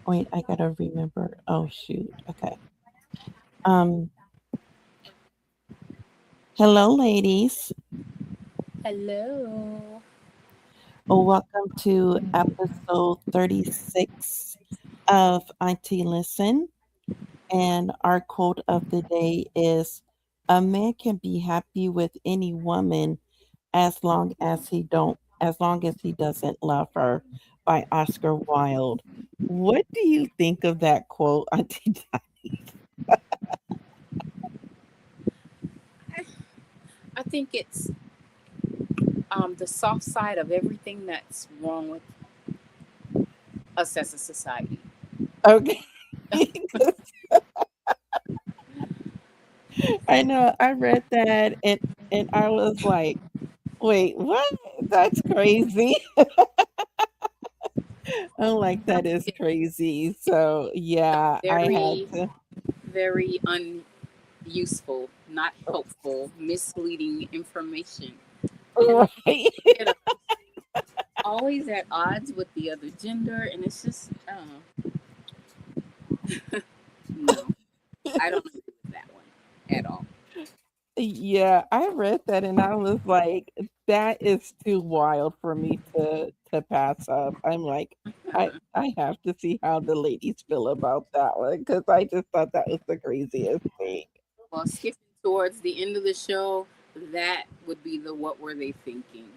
Wait, I gotta remember. Oh shoot. Okay. Um. Hello, ladies. Hello. Welcome to episode 36 of Auntie Listen. And our quote of the day is: "A man can be happy with any woman as long as he doesn't love her," by Oscar Wilde. What do you think of that quote, Auntie? I, I think it's the soft side of everything that's wrong with us as a society. Okay. I know. I read that and I was like, "Wait, what? That's crazy." I'm like, "That is It's crazy." So, yeah, I had very, to. very unuseful, not helpful, misleading information, and Right. it always at odds with the other gender, and it's just no, I don't agree with that one at all. Yeah, I read that and I was like, "That is too wild for me to pass up." I'm like, I have to see how the ladies feel about that one because I just thought that was the craziest thing. Well, skipping towards the end of the show, that would be the what were they thinking?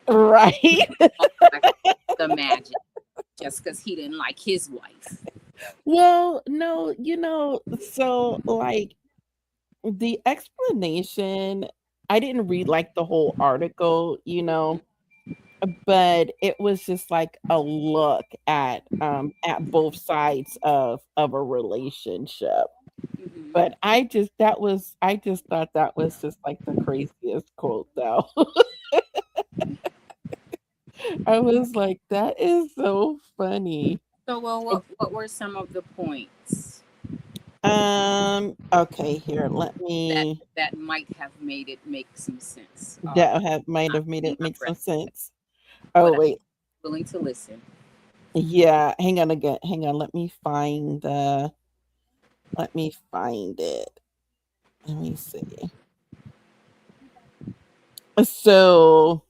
Right? Oh, I can imagine just because he didn't like his wife. Well, no, so like the explanation, I didn't read like the whole article, but it was just like a look at both sides of a relationship. Hmm. But I just thought that was just like the craziest quote though. I was like, that is so funny. So, well, what were some of the points Okay, here, let that me that might have made it make some sense? that have might I'm have made getting it my make breath some back, sense. but Oh I'm wait. willing to listen. Yeah, hang on again. Hang on. Let me find it. Let me see. So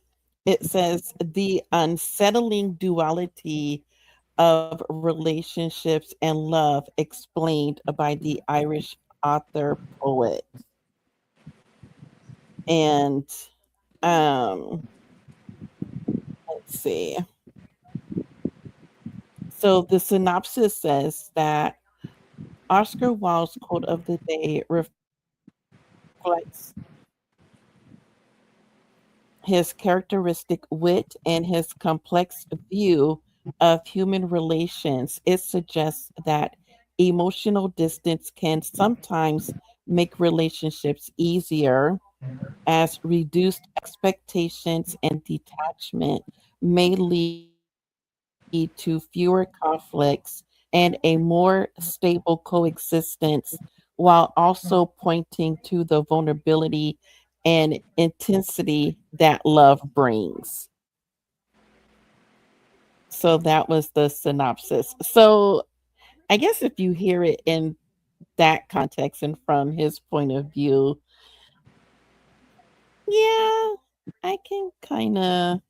it says the unsettling duality of relationships and love explained by the Irish author poet. And let's see. So the synopsis says that Oscar Wilde's quote of the day reflects his characteristic wit and his complex view of human relations. It suggests that emotional distance can sometimes make relationships easier, as reduced expectations and detachment may lead to fewer conflicts and a more stable coexistence, while also pointing to the vulnerability and intensity that love brings. So that was the synopsis. So I guess if you hear it in that context and from his point of view, yeah, I can kind of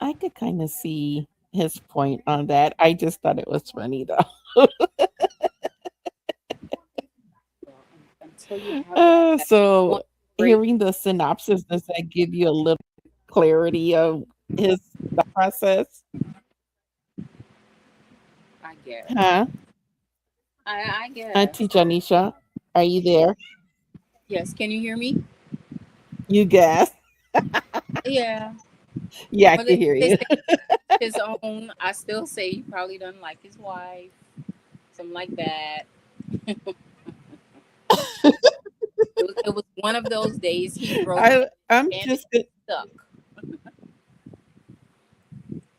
I could kind of see his point on that. I just thought it was funny though. Well, until you have that one So great, hearing the synopsis, does that give you a little clarity of his thought process? I guess. Huh? I Auntie guess. Janisha, are you there? Yes. Can you hear me? You guess. Yeah. Yeah, I But can hear they you. say his own. I still say he probably doesn't like his wife, something like that. It was one of those days he wrote I'm and it just gonna, stuck.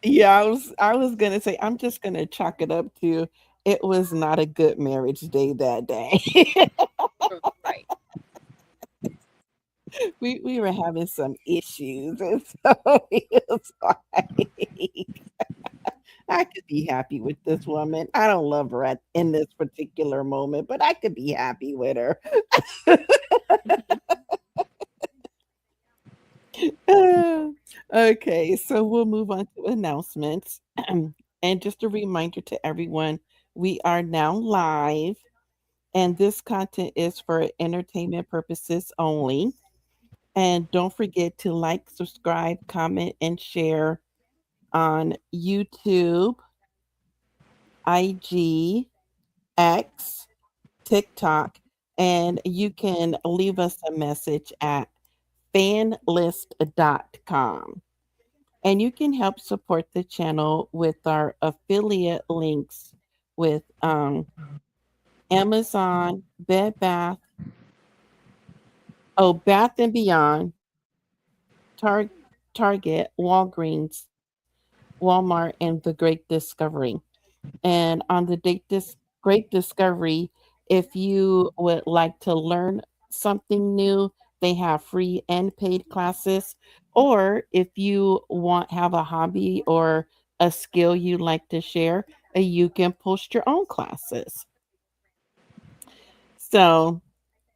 yeah, I was gonna say I'm just gonna chalk it up to it was not a good marriage day that day. Right. We were having some issues, and so it was like, I could be happy with this woman. I don't love her in this particular moment, but I could be happy with her. Okay, so we'll move on to announcements. And just a reminder to everyone, we are now live, and this content is for entertainment purposes only. And don't forget to like, subscribe, comment, and share on YouTube, IG, X, TikTok, and you can leave us a message at fanlist.com. And you can help support the channel with our affiliate links with Amazon, Bed Bath, Bath and Beyond, Tar- Target, Walgreens, Walmart, and The Great Discovery. And on the Great Discovery, if you would like to learn something new, they have free and paid classes. Or if you want have a hobby or a skill you'd like to share, you can post your own classes. So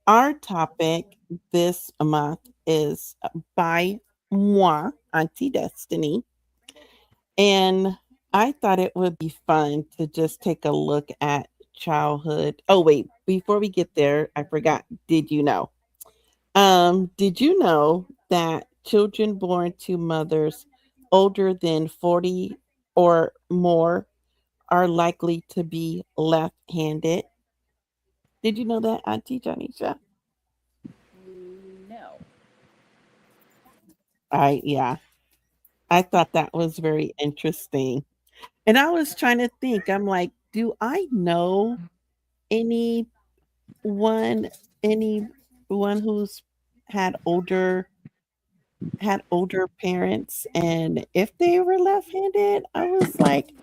our topic this month is by moi, Auntie Destiny. And I thought it would be fun to just take a look at childhood. Oh wait, before we get there, I forgot. Did you know that children born to mothers older than 40 or more are likely to be left-handed? Did you know that, Auntie Janisha? No. Yeah. I thought that was very interesting. And I was trying to think, I'm like, do I know any one anyone who's had older parents, and if they were left-handed, I was like,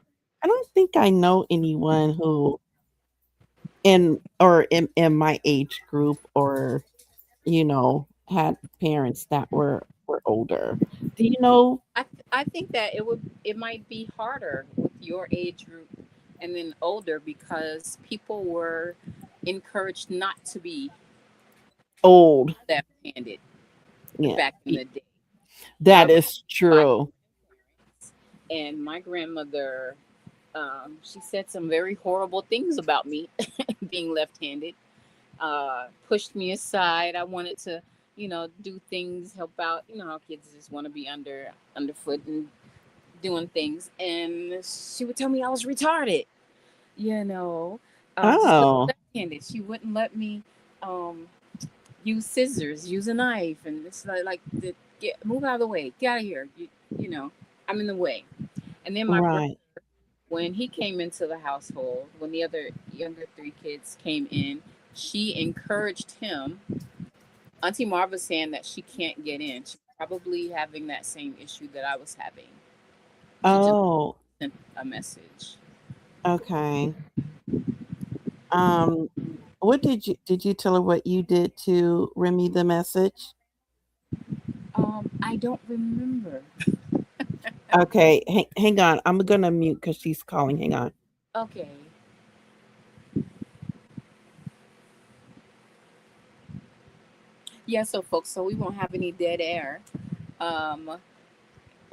I don't think I know anyone who in my age group or had parents that were older. Do you know? I think that it might be harder with your age group and then older because people were encouraged not to be Old. left-handed Yeah, back in the day. I that was is by true. parents, and my grandmother, she said some very horrible things about me being left-handed. Pushed me aside. I wanted to, do things, help out. You know how kids just want to be underfoot and doing things, and she would tell me I was retarded. You know, just because Oh, left-handed, she wouldn't let me um, use scissors, use a knife, and it's get move out of the way, get out of here. You know, I'm in the way. And then my brother, right. when he came into the household, when the other younger three kids came in, she encouraged him. Auntie Marva's saying that she can't get in. She's probably having that same issue that I was having. She just Oh, sent a message. okay. Um, what did you tell her what you did to Remy the message? I don't remember. Okay, hang on. I'm gonna mute because she's calling. Hang on. Okay. Yeah, so folks, so we won't have any dead air. Um,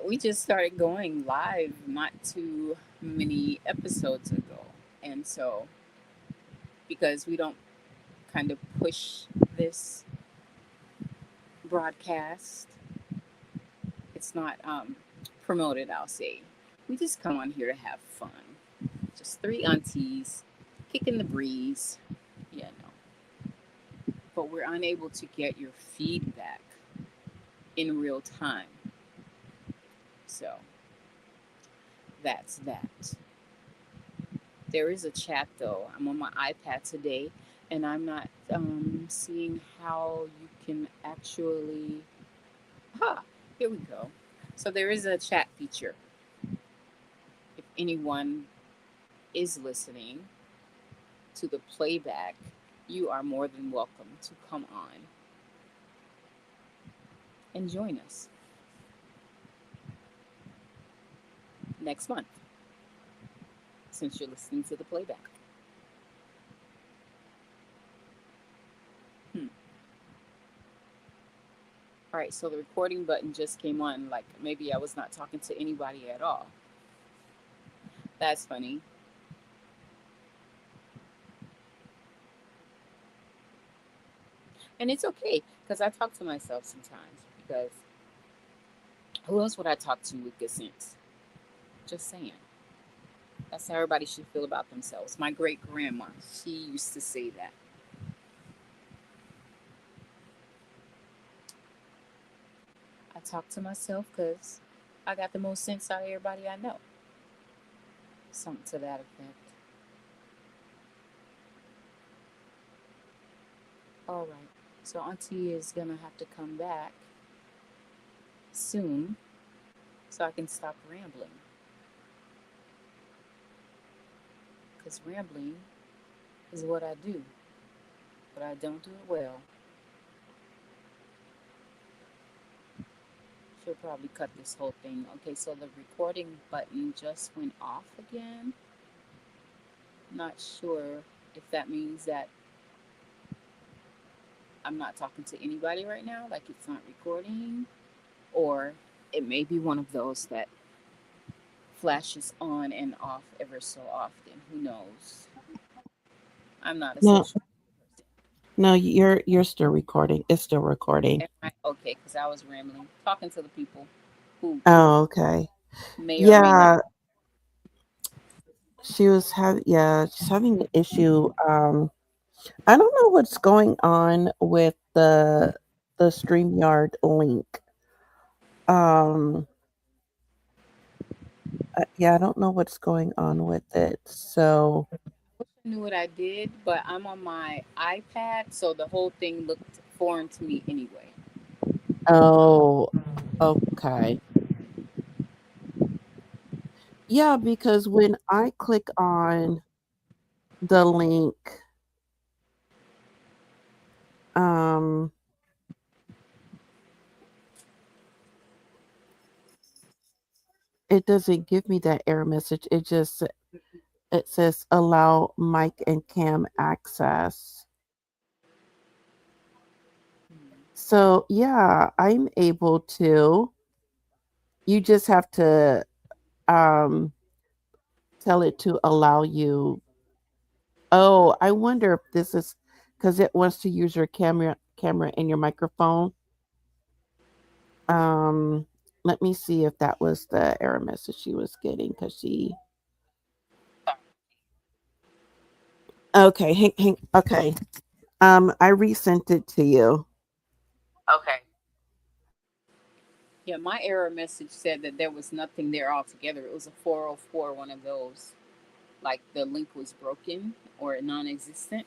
we just started going live not too many episodes ago. And so, because we don't kind of push this broadcast, it's not promoted, I'll say. We just come on here to have fun. Just three aunties kicking the breeze, you know. But we're unable to get your feedback in real time. So that's that. There is a chat though. I'm on my iPad today and I'm not seeing how you can actually. Ha! Here we go. So there is a chat feature. If anyone is listening to the playback, you are more than welcome to come on and join us next month. since you're listening to the playback. Hmm. All right, so the recording button just came on. Like maybe I was not talking to anybody at all. That's funny. And it's okay because I talk to myself sometimes because who else would I talk to with good sense? Just saying. That's how everybody should feel about themselves. My great grandma, she used to say that. I talk to myself because I got the most sense out of everybody I know. Something to that effect. All right. So Auntie is gonna have to come back soon so I can stop rambling. Because rambling is what I do, but I don't do it well. She'll probably cut this whole thing. Okay, so the recording button just went off again. Not sure if that means that I'm not talking to anybody right now, like it's not recording, or it may be one of those that flashes on and off ever so often. Who knows? I'm not a No, social person. no, you're still recording. It's still recording. Am I okay? Because I was rambling, talking to the people who Oh, okay. may or may not. Yeah, she's having an issue. I don't know what's going on with the StreamYard link. Um, yeah, I don't know what's going on with it. So, I knew what I did, but I'm on my iPad, so the whole thing looked foreign to me anyway. oh, okay. Yeah, because when I click on the link, um, it doesn't give me that error message. It says allow mic and cam access. So yeah, I'm able to. You just have to um tell it to allow you. Oh, I wonder if this is because it wants to use your camera and your microphone. Um, Let me see if that was the error message she was getting because she. Okay, okay. I resent it to you. Okay. Yeah, my error message said that there was nothing there altogether. It was a 404, one of those. Like the link was broken or non existent.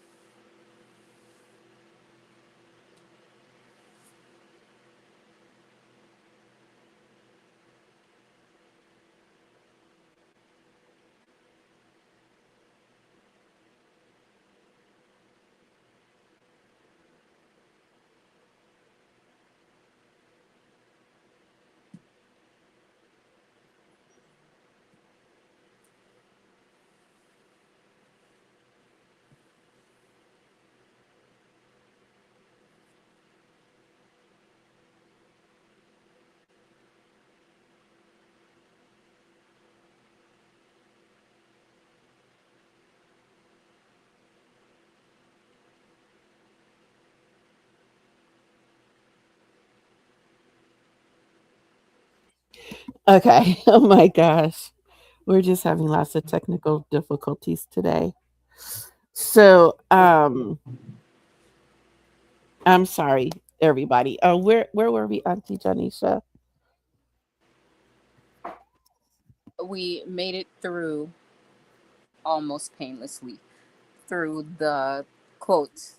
Okay. Oh my gosh. We're just having lots of technical difficulties today. So, I'm sorry, everybody. Where were we, Auntie Janisha? We made it through almost painlessly through the quote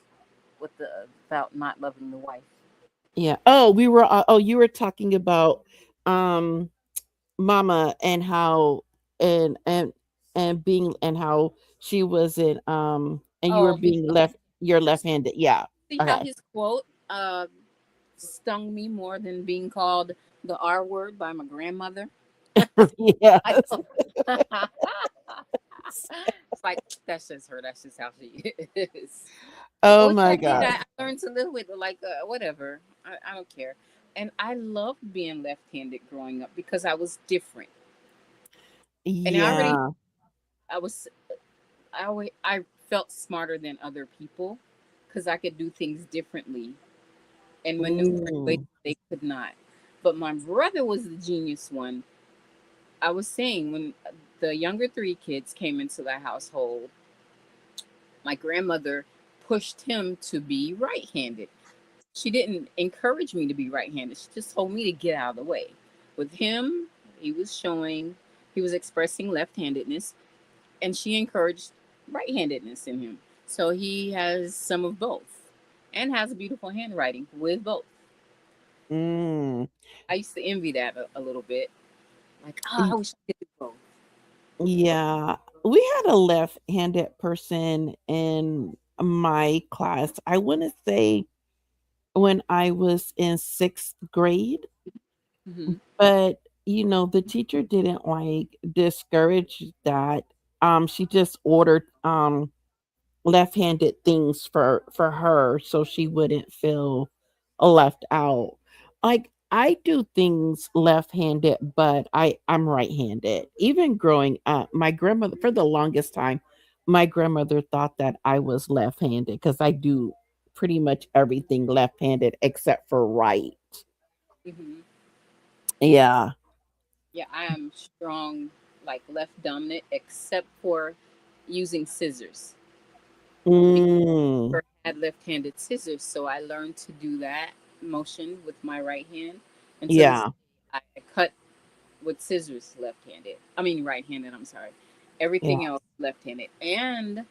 with the about not loving the wife. Yeah. Oh, we were. Oh, you were talking about um Mama and how and being and how she wasn't and you were Oh, being left. You're because left-handed. Yeah. see how Okay. his quote stung me more than being called the R word by my grandmother. Yeah. I don't. It's like that's just her. That's just how she is. Oh Which I my did. god. I learned to live with it, like whatever. I don't care. And I loved being left-handed growing up because I was different. And Yeah. I was I felt smarter than other people because I could do things differently and maneuver in ways Mm, they could not. But my brother was the genius one. I was saying when the younger three kids came into the household, my grandmother pushed him to be right handed. She didn't encourage me to be right handed, she just told me to get out of the way. With him, he was showing, he was expressing left handedness, and she encouraged right handedness in him. So he has some of both and has a beautiful handwriting with both. mm. I used to envy that a little bit. Like, oh, I Y- wish I could do both. Yeah. We had a left-handed person in my class. I want to say when I was in sixth grade, Hmm. but the teacher didn't like discourage that. She just ordered left-handed things for her so she wouldn't feel left out. Like I do things left-handed, but I'm right-handed. Even growing up, my grandmother for the longest time, my grandmother thought that I was left-handed cuz I do pretty much everything left-handed except for right. Hmm. Yeah. Yeah, I am strong, like left dominant, except for using scissors. Because Mm, I had left-handed scissors, so I learned to do that motion with my right hand. And to this yeah. day, I cut with scissors left-handed. I mean right-handed. I'm sorry. Yeah. Everything else left-handed, and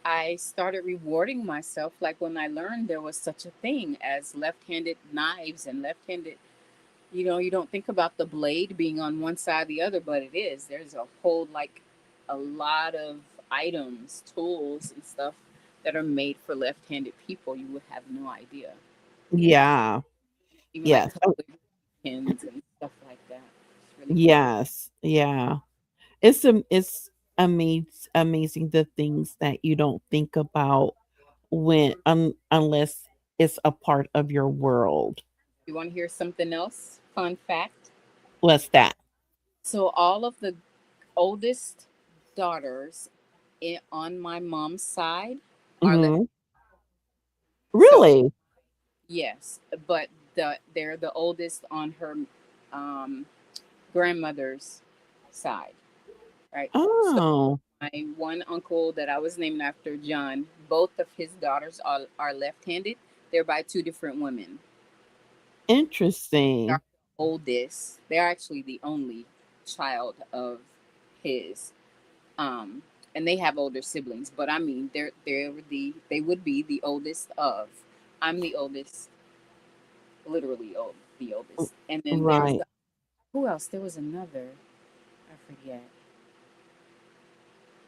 I started rewarding myself. Like when I learned there was such a thing as left-handed knives and left-handed, you don't think about the blade being on one side or the other, but it is. There's a whole, like, a lot of items, tools, and stuff that are made for left handed people. You would have no idea. Yeah. Even like Yes. Oh, tumbler pins and stuff like that. It's really cool. yes. Yeah. It's amazing the things that you don't think about when unless it's a part of your world. You want to hear something else? Fun fact. What's that? So, all of the oldest daughters on my mom's side are left. Mhm. So, Really? yes, but they're the oldest on her um, grandmother's side, right? So Oh, my one uncle that I was named after, John, both of his daughters are left-handed. They're by two different women. They are interesting. the oldest. They're actually the only child of his. Um, and they have older siblings, but I mean, they would be the oldest of. I'm the oldest, literally the oldest. And then there's Right. the who else? There was another. I forget.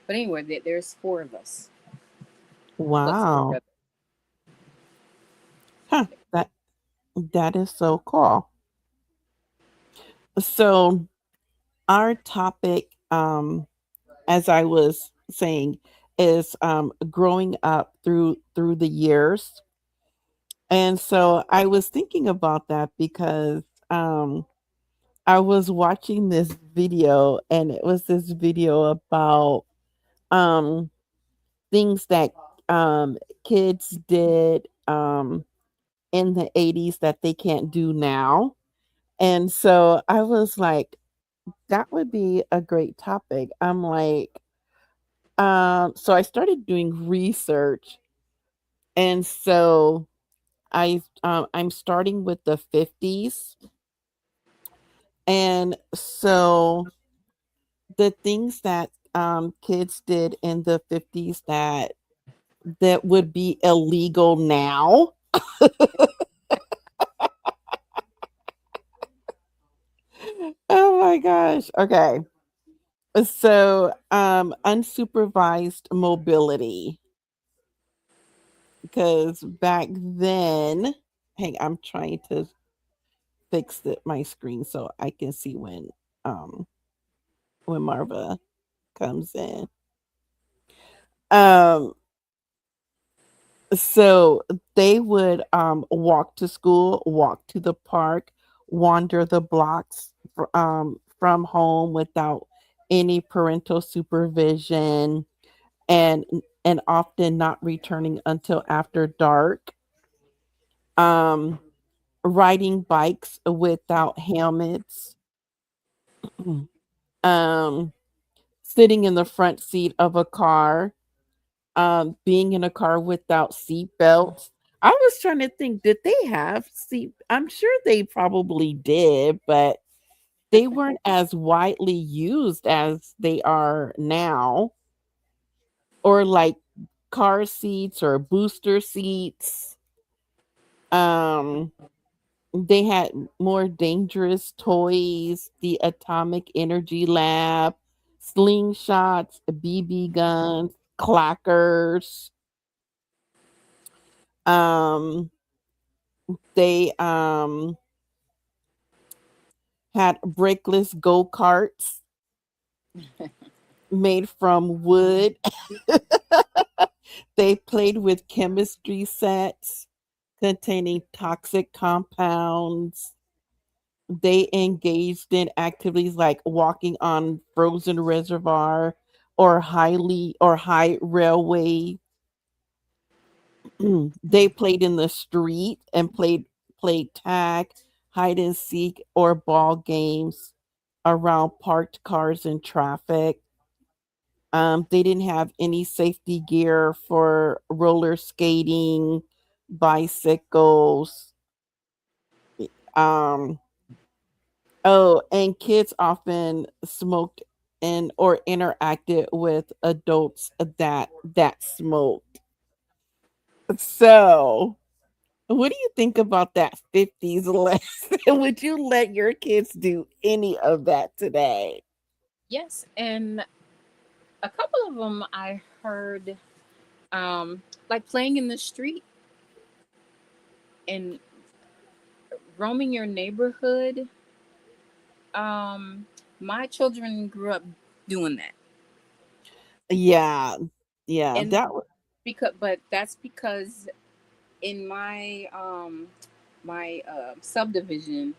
But anyway, there's four of us plus my Wow. brother. Huh. That is so cool. So our topic, as I was saying, is growing up through the years. And so I was thinking about that because I was watching this video and it was this video about um things that kids did in the 80s that they can't do now. And so I was like, that would be a great topic. I'm like, so I started doing research. And so I'm starting with the 50s. And so the things that kids did in the 50s that would be illegal now. Oh my gosh. Okay. So unsupervised mobility, because back then, hey, I'm trying to fix my screen so I can see um when Marva comes in. Um, so they would walk to school, walk to the park, wander the blocks from home without any parental supervision, and and often not returning until after dark. Um, riding bikes without helmets. um, sitting in the front seat of a car, being in a car without seat belts. I was trying to think, did they have seat? I'm sure they probably did, but they weren't as widely used as they are now, or like car seats or booster seats. Um, they had more dangerous toys, the atomic energy lab, slingshots, BB guns, clackers. Um, they had brakeless go-karts made from wood. They played with chemistry sets containing toxic compounds. They engaged in activities like walking on frozen reservoir or high railway. They played in the street and played tag, hide and seek, or ball games around parked cars and traffic. They didn't have any safety gear for roller skating, bicycles. Um, oh, and kids often smoked and or interacted with adults that smoked. So, what do you think about that 50s lesson? Would you let your kids do any of that today? Yes, and a couple of them I heard, like playing in the street and roaming your neighborhood. Um, my children grew up doing that, Yeah. Yeah, and but that's because in my subdivision,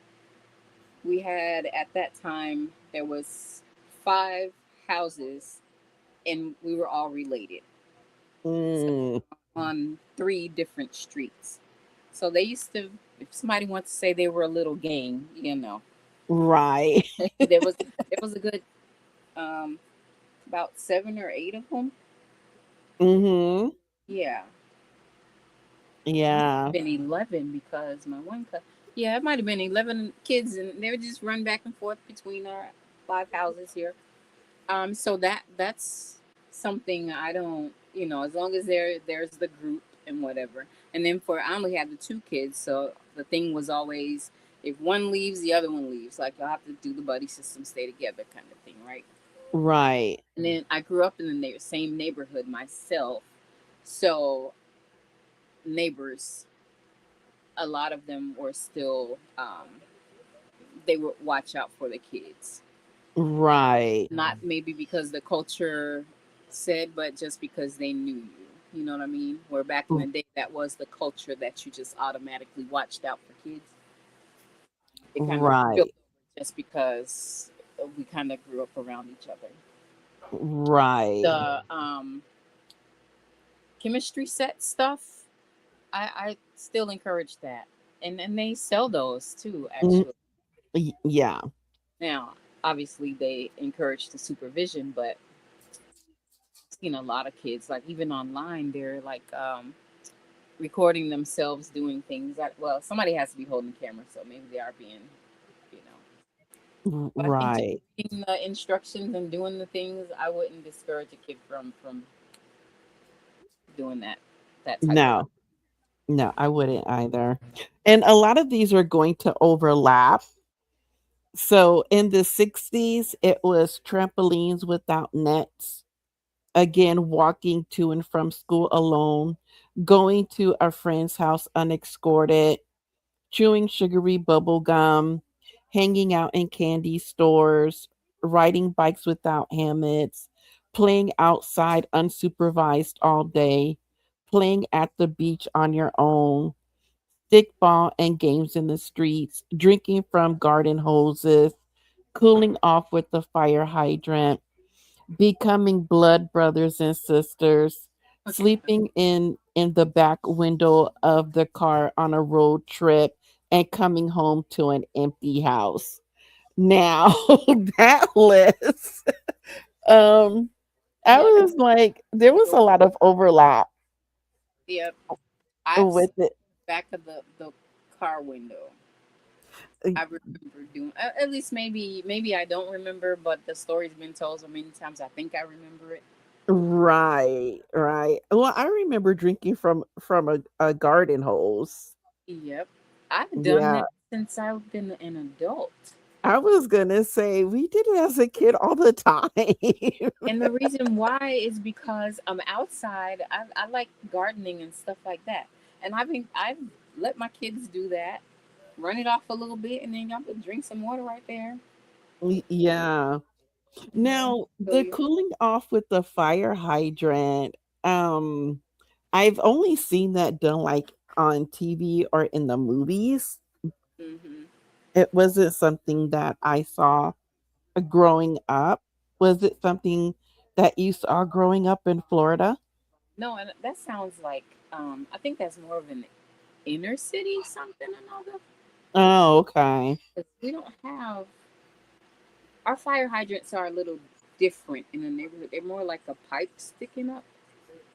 we had at that time there was 5 houses, and we were all related. So mm, on 3 different streets. So they used to, if somebody wants to say they were a little gang, right. there was a good um, about 7 or 8 of them. Mhm. Yeah, it might have Yeah. been 11 because my one cut. Yeah, it might have been 11 kids, and they would just run back and forth between our 5 houses here. So that's something I don't, as long as there's the group and whatever. And then I only had the 2 kids, so the thing was always if one leaves, the other one leaves. Like you'll have to do the buddy system, stay together, kind of thing, right? Right. And then I grew up in the same neighborhood myself, so neighbors, a lot of them were still, they would watch out for the kids. Right. Not maybe because the culture said, but just because they knew you. You know what I mean? Where back in the day, that was the culture that you just automatically watched out for kids. It kind of spilled Right. over just because we kind of grew up around each other. Right. The chemistry set stuff, I still encourage that, and they sell those too. Mm, Actually, yeah. now obviously they encourage the supervision, but I've seen a lot of kids like even online they're like recording themselves doing things that, well, somebody has to be holding the camera, so maybe they are being, you know. But I think just Right. reading the instructions and doing the things, I wouldn't discourage a kid from doing that type of. No. No, I wouldn't either. And a lot of these are going to overlap. So in the 60s, it was trampolines without nets. Again, walking to and from school alone, going to a friend's house unescorted, chewing sugary bubble gum, hanging out in candy stores, riding bikes without helmets, playing outside unsupervised all day, playing at the beach on your own, stickball and games in the streets, drinking from garden hoses, cooling off with the fire hydrant, becoming blood brothers and sisters, sleeping in the back window of the car on a road trip and coming home to an empty house. Now that list, um, I Yeah, was like, there was a lot of overlap yep. I've with seen it. the back of the car window. I remember doing at least maybe I don't remember, but the story's been told so many times. I think I remember it. Right, right. Well, I remember drinking from a garden hose. Yep, I've done Yeah, that since I've been an adult. I was gonna say we did it as a kid all the time. And the reason why is because I'm outside. I like gardening and stuff like that. And I've let my kids do that, run it off a little bit, and then y'all could drink some water right there. Yeah. You know, Now, so the you. cooling off with the fire hydrant, um, I've only seen that done like on TV or in the movies. Hmm. It wasn't something that I saw growing up. Was it something that you saw growing up in Florida? No, and that sounds like I think that's more of an inner city something or another. Oh, okay. 'Cause we don't have our fire hydrants are a little different in the neighborhood. They're more like a pipe sticking up,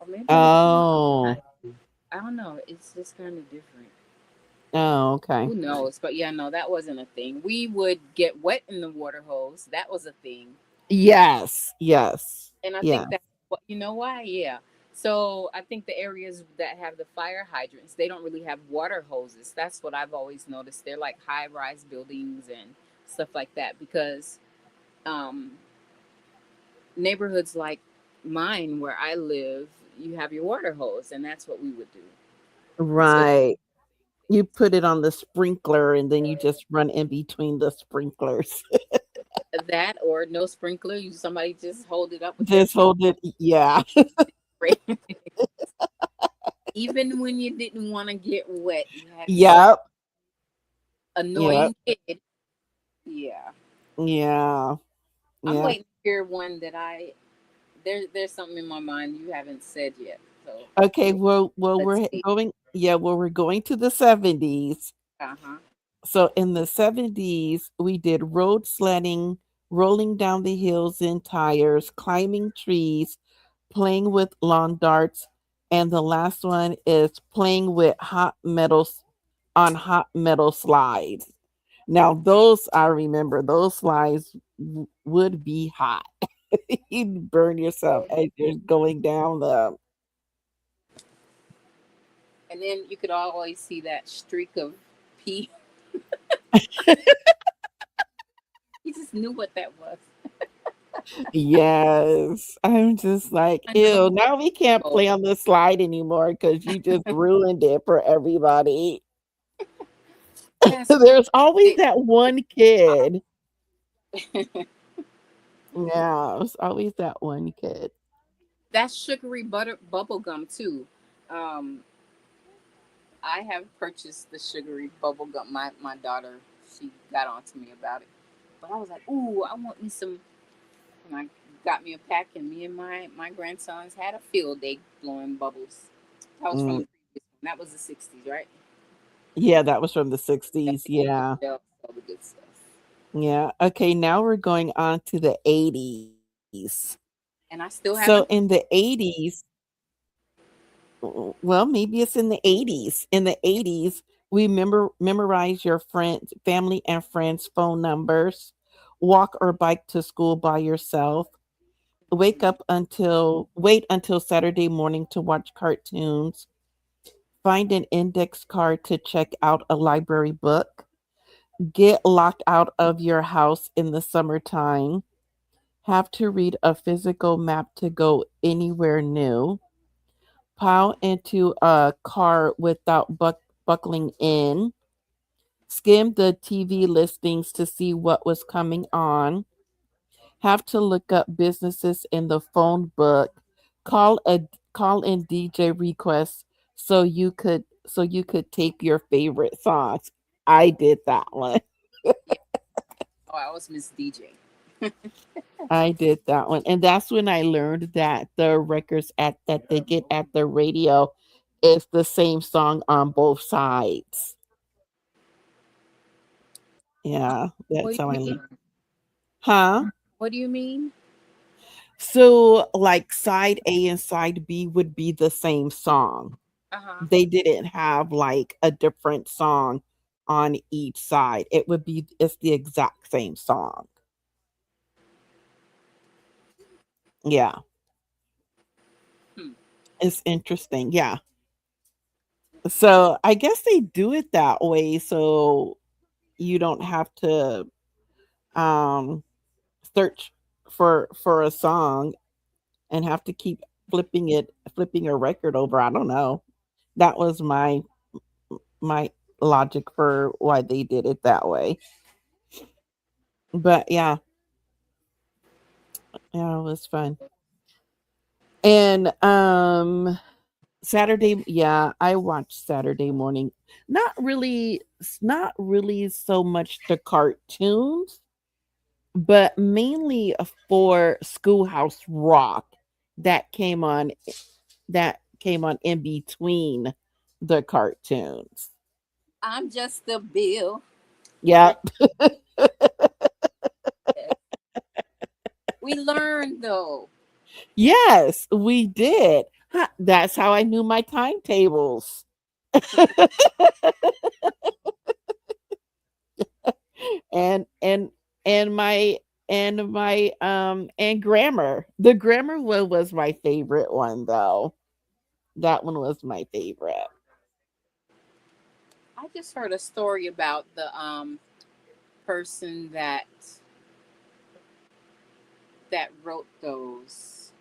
or maybe it's not. Oh, I don't know. It's just kind of different. oh, okay. Who knows? But yeah, no, that wasn't a thing. We would get wet in the water hose. That was a thing. Yes, yes, And I yeah. think that what you know why? Yeah. So I think the areas that have the fire hydrants, they don't really have water hoses. That's what I've always noticed. They're like high rise buildings and stuff like that because um, neighborhoods like mine where I live, you have your water hose, and that's what we would do. So Right. You put it on the sprinkler and then you just run in between the sprinklers. that or no sprinkler, you somebody just hold it up with their Just finger. hold it. Yeah. Even when you didn't want to get wet, you had some Yep. Yep. annoying kid. Yeah. Yeah. I'm Yeah. waiting to hear one that I there's something in my mind you haven't said yet. So Okay. Well, let's we're see. going. Yeah. Well, we're going to the 70s. Uh-huh. So in the 70s, we did road sledding, rolling down the hills in tires, climbing trees, playing with lawn darts, and the last one is playing with hot metals on hot metal slides. Now those I remember those slides would be hot. You'd burn yourself as you're going down them. And then you could always see that streak of pee. You just knew what that was. Yes, I'm just like, I know. ew. Now we can't Oh, play on the slide anymore because you just ruined it for everybody. fast forward. There's always It, that one kid. Yeah, there's always that one kid. that sugary butter bubble gum too. Um, I have purchased the sugary bubble gum. My daughter, she got on to me about it, but I was like, "Ooh, I want me some." And I got me a pack, and me and my grandsons had a field day blowing bubbles. That was from Mm, the previous one. That was the '60s, right? yeah, that was from the Yeah, 60s. yeah, Yeah. yeah, all the good stuff. Yeah. Okay, now we're going on to the 80s. And I So still in haven't. the 80s, well, maybe it's in the 80s. In the 80s, we memorize your friends, family and friends' phone numbers, walk or bike to school by yourself, wait until Saturday morning to watch cartoons, find an index card to check out a library book, get locked out of your house in the summertime, have to read a physical map to go anywhere new, pile into a car without buckling in, skim the TV listings to see what was coming on, have to look up businesses in the phone book, call a call in DJ requests so you could tape your favorite songs. I did that one. Yeah. Oh, I was Miss DJ. I did that one. And that's when I learned that the records at that they get at the radio is the same song on both sides. Yeah, What that's do how I you learned. mean? Huh? What do you mean? So like side A and side B would be the same song. Uh huh. They didn't have like a different song on each side. It's the exact same song. Yeah. Hmm. It's interesting. Yeah. So I guess they do it that way so you don't have to um search for a song and have to keep flipping a record over. I don't know. That was my logic for why they did it that way. But yeah, yeah, it was fun. And Saturday, yeah, I watched Saturday morning. Not really so much the cartoons, but mainly for Schoolhouse Rock that came on that came on in between the cartoons. I'm just a bill. Yeah. Yes. We learned though. Yes, we did. That's how I knew my timetables. and and and my grammar. The grammar one was my favorite one though. That one was my favorite. I just heard a story about the person that wrote those.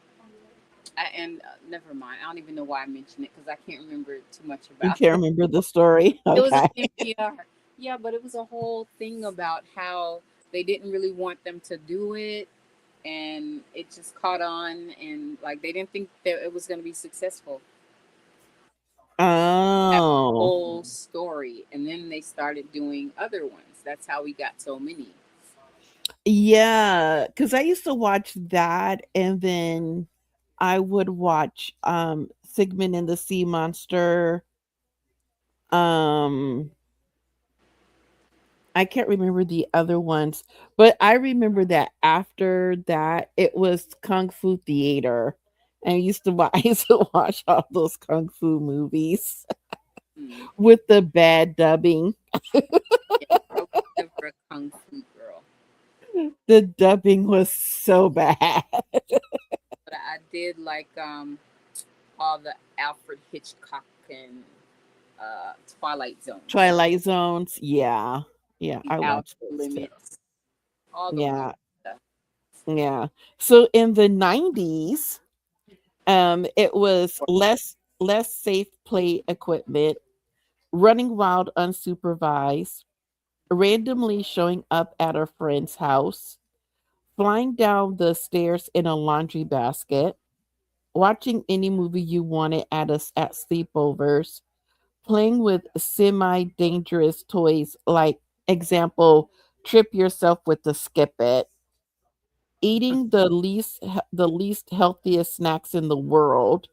And never mind. I don't even know why I mentioned it because I can't remember too much You about can't it. remember the story? It was on Okay. NPR. Yeah, but it was a whole thing about how they didn't really want them to do it, and it just caught on, and like they didn't think that it was going to be successful. That Oh. whole story, and then they started doing other ones. That's how we got so many. Yeah, because I used to watch that and then I would watch Sigmund and the Sea Monster. Um I can't remember the other ones, but I remember that after that it was Kung Fu Theater. And I used to watch all those kung fu movies Hmm. with the bad dubbing. Yeah, I was never a kung fu girl, The dubbing was so bad. but I did like all the Alfred Hitchcock and Twilight Zones, Twilight Zones, yeah. Yeah, the I Outer watched those too. Limits, all those Yeah, stuff. yeah. So in the 90s, it was less safe play equipment, running wild unsupervised, randomly showing up at a friend's house, flying down the stairs in a laundry basket, watching any movie you wanted at sleepovers, playing with semi-dangerous toys like example, trip yourself with the skip it, eating the least healthiest snacks in the world,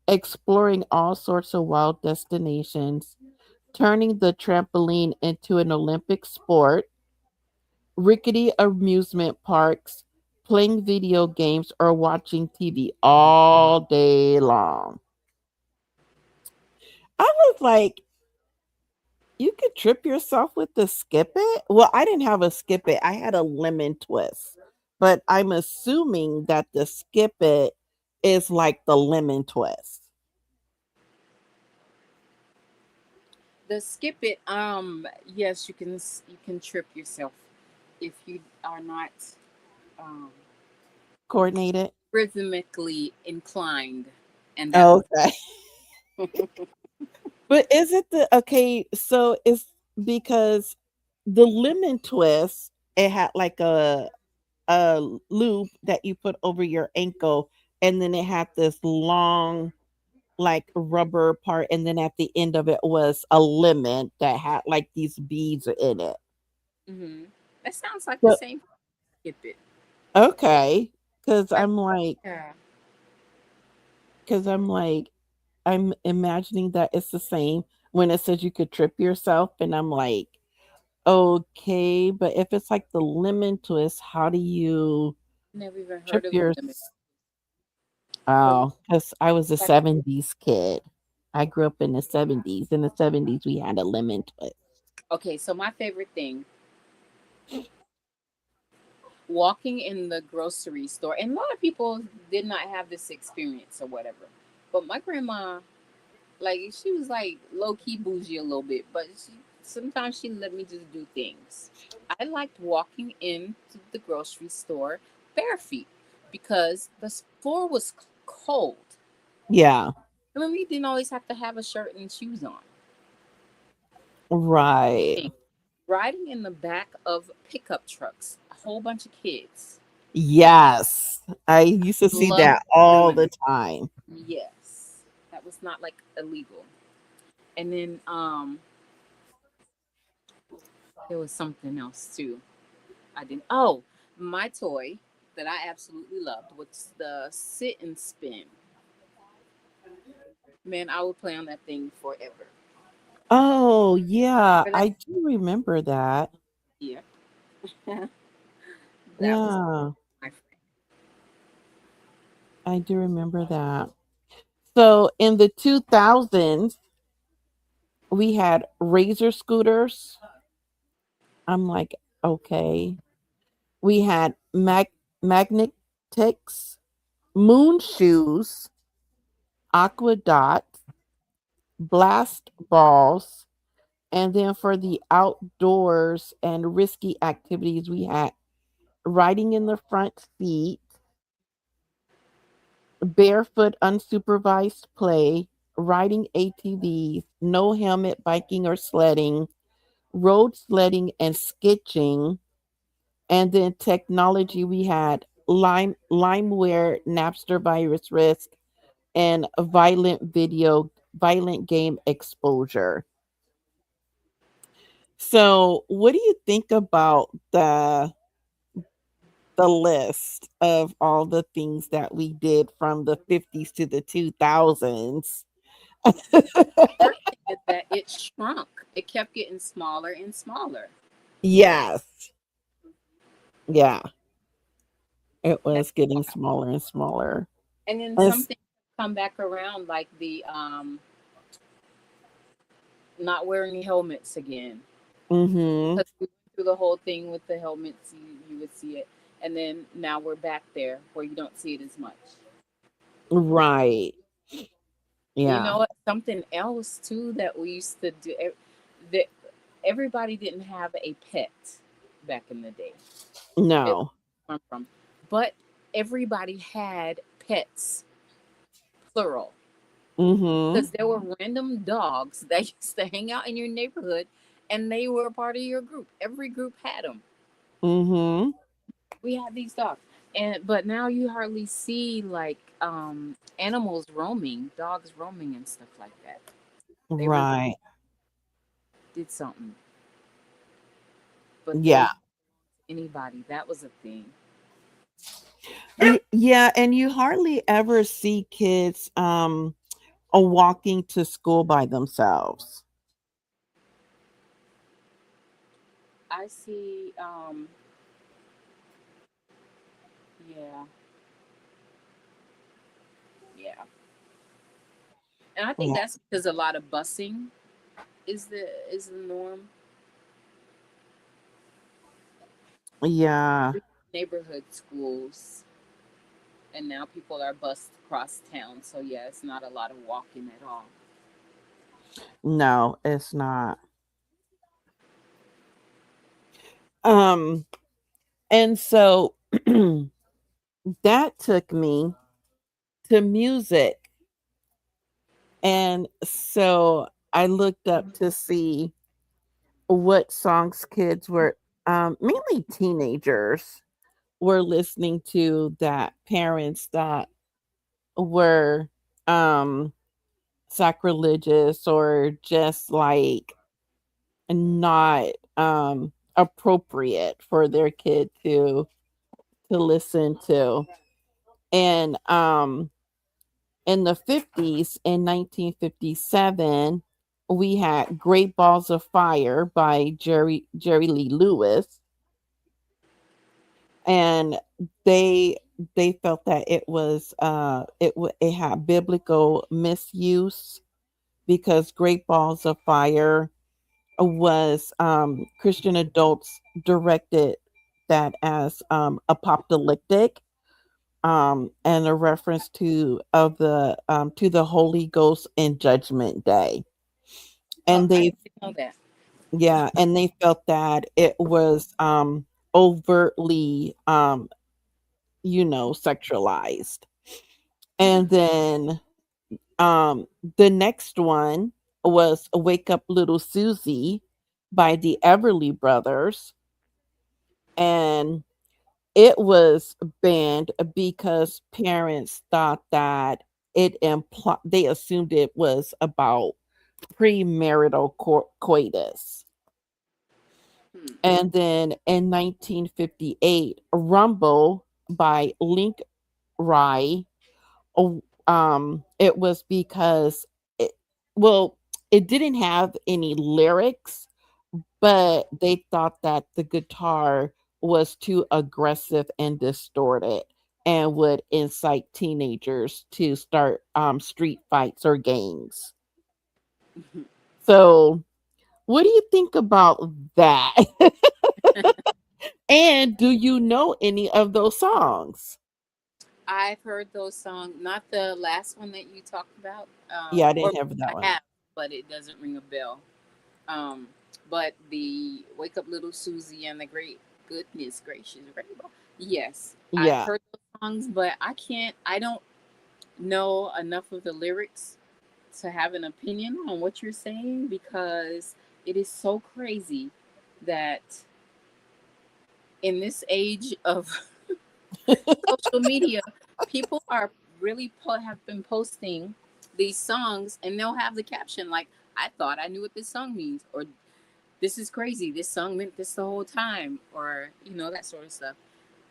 exploring all sorts of wild destinations, turning the trampoline into an Olympic sport, rickety amusement parks, playing video games, or watching TV all day long. I was like, you could trip yourself with the skip it? Well, I didn't have a skip it. I had a lemon twist. But I'm assuming that the skip it is like the lemon twist. The skip it, yes, you can trip yourself if you are not um, Coordinated. rhythmically inclined, and that was Okay. But is it the okay? So it's because the lemon twist, it had like a loop that you put over your ankle, and then it had this long like rubber part, and then at the end of it was a lemon that had like these beads in it. Mm-hmm. That sounds like the So same. Skip it. okay, because I, I'm like, yeah. because I'm like, I'm imagining that it's the same when it says you could trip yourself, and I'm like, okay, but if it's like the lemon twist, how do you Never even trip heard of the your? lemon. But Oh, because I was a like, '70s kid. I grew up in the '70s. In the '70s, we had a lemon twist. okay, so my favorite thing, walking in the grocery store, and a lot of people did not have this experience or whatever. But my grandma, like, she was like low key bougie a little bit, but sometimes she let me just do things. I liked walking into the grocery store bare feet because the floor was cold. Yeah, Remember, you didn't always have to have a shirt and shoes on. right. Thing. Riding in the back of pickup trucks, a whole bunch of kids. Yes. I used to see Love that all doing the it. time. Yes. That was not like illegal. And then there was something else too. I didn't. Oh, my toy that I absolutely loved was the sit and spin. Man, I would play on that thing forever. Oh, yeah. For that, I do remember that. yeah, that was Yeah, my I do remember that. So in the 2000s, we had razor scooters. I'm like, okay. We had magnetics, moon shoes, aqua dots, blast balls, and then for the outdoors and risky activities, we had riding in the front seat, barefoot unsupervised play, riding ATVs, no helmet biking or sledding, road sledding and sketching, and then technology we had limeware, Napster virus risk, and a violent game exposure. So what do you think about the list of all the things that we did from the 50s to the 2000s? first thing is that it shrunk. It kept getting smaller and smaller. Yes. Yeah, it That's was getting wild. smaller and smaller. And then It's, something come back around like the not wearing helmets again. mhm. Because we went through the whole thing with the helmets, you would see it, and then now we're back there where you don't see it as much. Right. You Yeah. know what? Something else too that we used to do. That everybody didn't have a pet back in the day. It No. come from, but everybody had pets, plural, Mhm. because there were random dogs that used to hang out in your neighborhood, and they were a part of your group. Every group had them. Mhm. We had these dogs, and but now you hardly see like animals roaming, dogs roaming and stuff like that. They really Right. did something, but Yeah. they anybody that was a thing. Yeah, and you hardly ever see kids walking to school by themselves. I see. Yeah, yeah, and I think Yeah. that's because a lot of busing is the norm. Yeah. Neighborhood schools, and now people are bused across town. So yeah, it's not a lot of walking at all. No, it's not. Um and so that took me to music. And so I looked up to see what songs kids were mainly teenagers were listening to that parents that were um sacrilegious or just like not appropriate for their kid to listen to. And in the 50s, in 1957, we had Great Balls of Fire by Jerry Lee Lewis, and they they felt that it was it had biblical misuse because Great Balls of Fire was Christian adults directed that as apocalyptic, and a reference to the Holy Ghost and Judgment Day. Oh, And I they didn't know that. yeah, and they felt that it was overtly sexualized. And then the next one was Wake Up Little Susie by the Everly Brothers, and it was banned because parents thought that they assumed it was about premarital coitus. Hmm. And then in 1958, Rumble by Link Rye. It was because it, well, it didn't have any lyrics, but they thought that the guitar was too aggressive and distorted and would incite teenagers to start street fights or gangs. So, what do you think about that? And do you know any of those songs? I've heard those songs, not the last one that you talked about, Yeah, I or didn't have that I one. have, but it doesn't ring a bell. Um, but the Wake Up Little Susie and the Great Goodness Gracious Rainbow. Yes, I've Yeah. heard those songs, but I don't know enough of the lyrics to have an opinion on what you're saying because it is so crazy that in this age of social media, people are really have been posting these songs and they'll have the caption like, I thought I knew what this song means, or this is crazy, this song meant this the whole time, or that sort of stuff.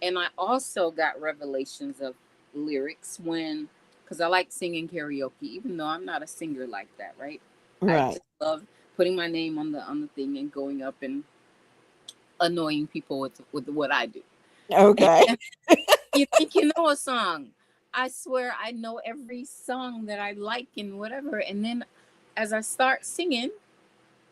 And I also got revelations of lyrics when, because I like singing karaoke, even though I'm not a singer like that, right? I Right. just love putting my name on the thing and going up and annoying people with what I do. Okay. And you think you know a song. I swear I know every song that I like and whatever. And then as I start singing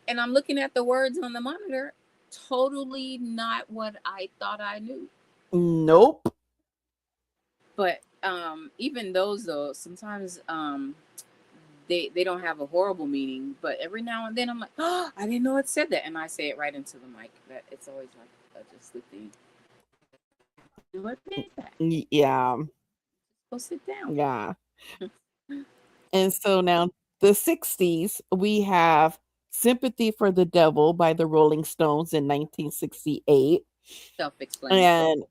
and I'm looking at the words on the monitor, totally not what I thought I knew. Nope. But even those though, sometimes they don't have a horrible meaning. But every now and then I'm like, oh, I didn't know it said that, and I say it right into the mic. That it's always like just the thing. What did that? Yeah. Go sit down. Yeah. And so now the 60s, we have Sympathy for the Devil by the Rolling Stones in 1968. Self-explanatory. And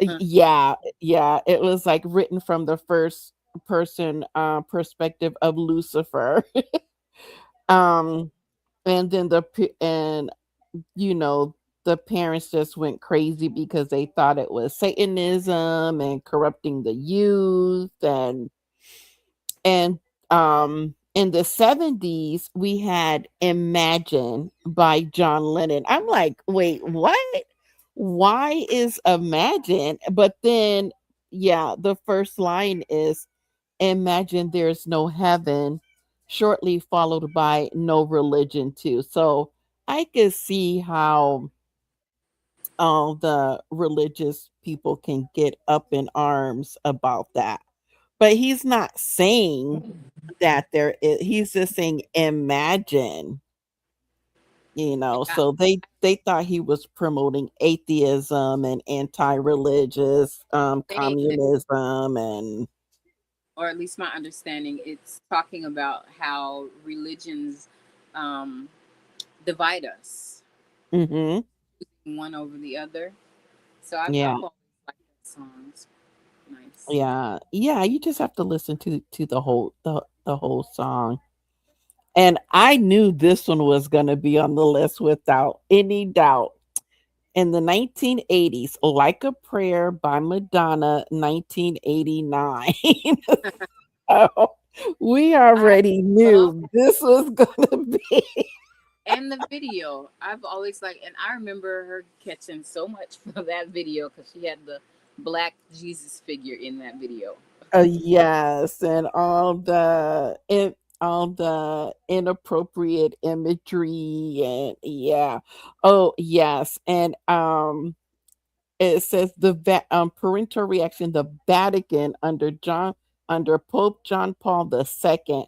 Huh. yeah, yeah, it was like written from the first person perspective of Lucifer. um and then and you know the parents just went crazy because they thought it was Satanism and corrupting the youth. And in the 70s we had Imagine by John Lennon. I'm like, wait, what? Why is Imagine? But then yeah, the first line is Imagine there's no heaven, shortly followed by no religion too. So I could see how the religious people can get up in arms about that. But he's not saying that he's just saying imagine, Yeah, so they thought he was promoting atheism and anti-religious saying that, communism and or at least my understanding, it's talking about how religions um, divide us, mhm, one over the other. So I've yeah, always songs. Nice. Yeah. Yeah, you just have to listen to the whole song. And I knew this one was going to be on the list without any doubt. In the 1980s, Like a Prayer by Madonna, 1989. Oh, we I already love knew this was going to be. and the video. I've always like, and I remember her catching so much for that video because she had the black Jesus figure in that video. Yes, and all the inappropriate imagery and yeah. Oh, yes. And it says parental reaction, the Vatican under Pope John Paul II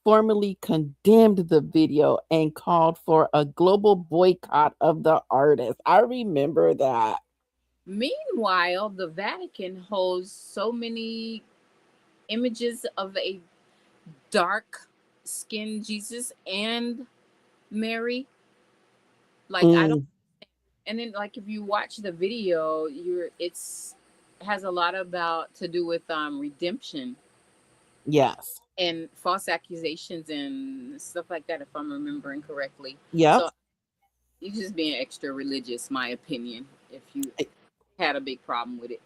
formally condemned the video and called for a global boycott of the artist. I remember that. Meanwhile, the Vatican holds so many images of a dark skinned Jesus and Mary. Like I don't Mm, and then like if you watch the video, you're it's has a lot about to do with redemption yes. and false accusations and stuff like that if I'm remembering correctly. Yep. So you just being extra religious, my opinion, if you had a big problem with it.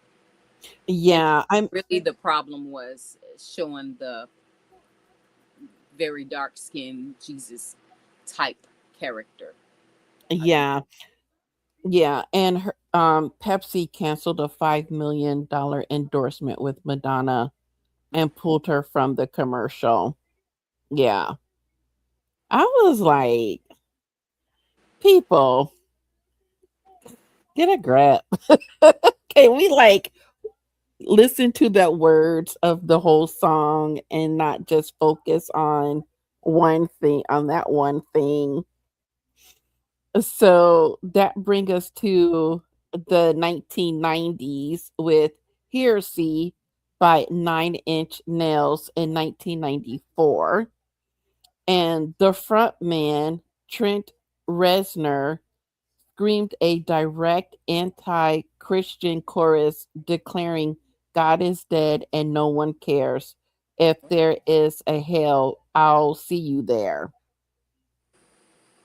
And Yeah, I'm really the problem was showing the very dark skinned Jesus type character. I think yeah. Yeah, and Pepsi canceled a $5 million endorsement with Madonna and pulled her from the commercial. Yeah. I was like, people, get a grip. Can we like listen to the words of the whole song and not just focus on that one thing? So that brings us to the 1990s with Heresy by 9 Inch Nails in 1994. And the frontman, Trent Reznor, screamed a direct anti Christian chorus declaring, God is dead and no one cares. If there is a hell, I'll see you there.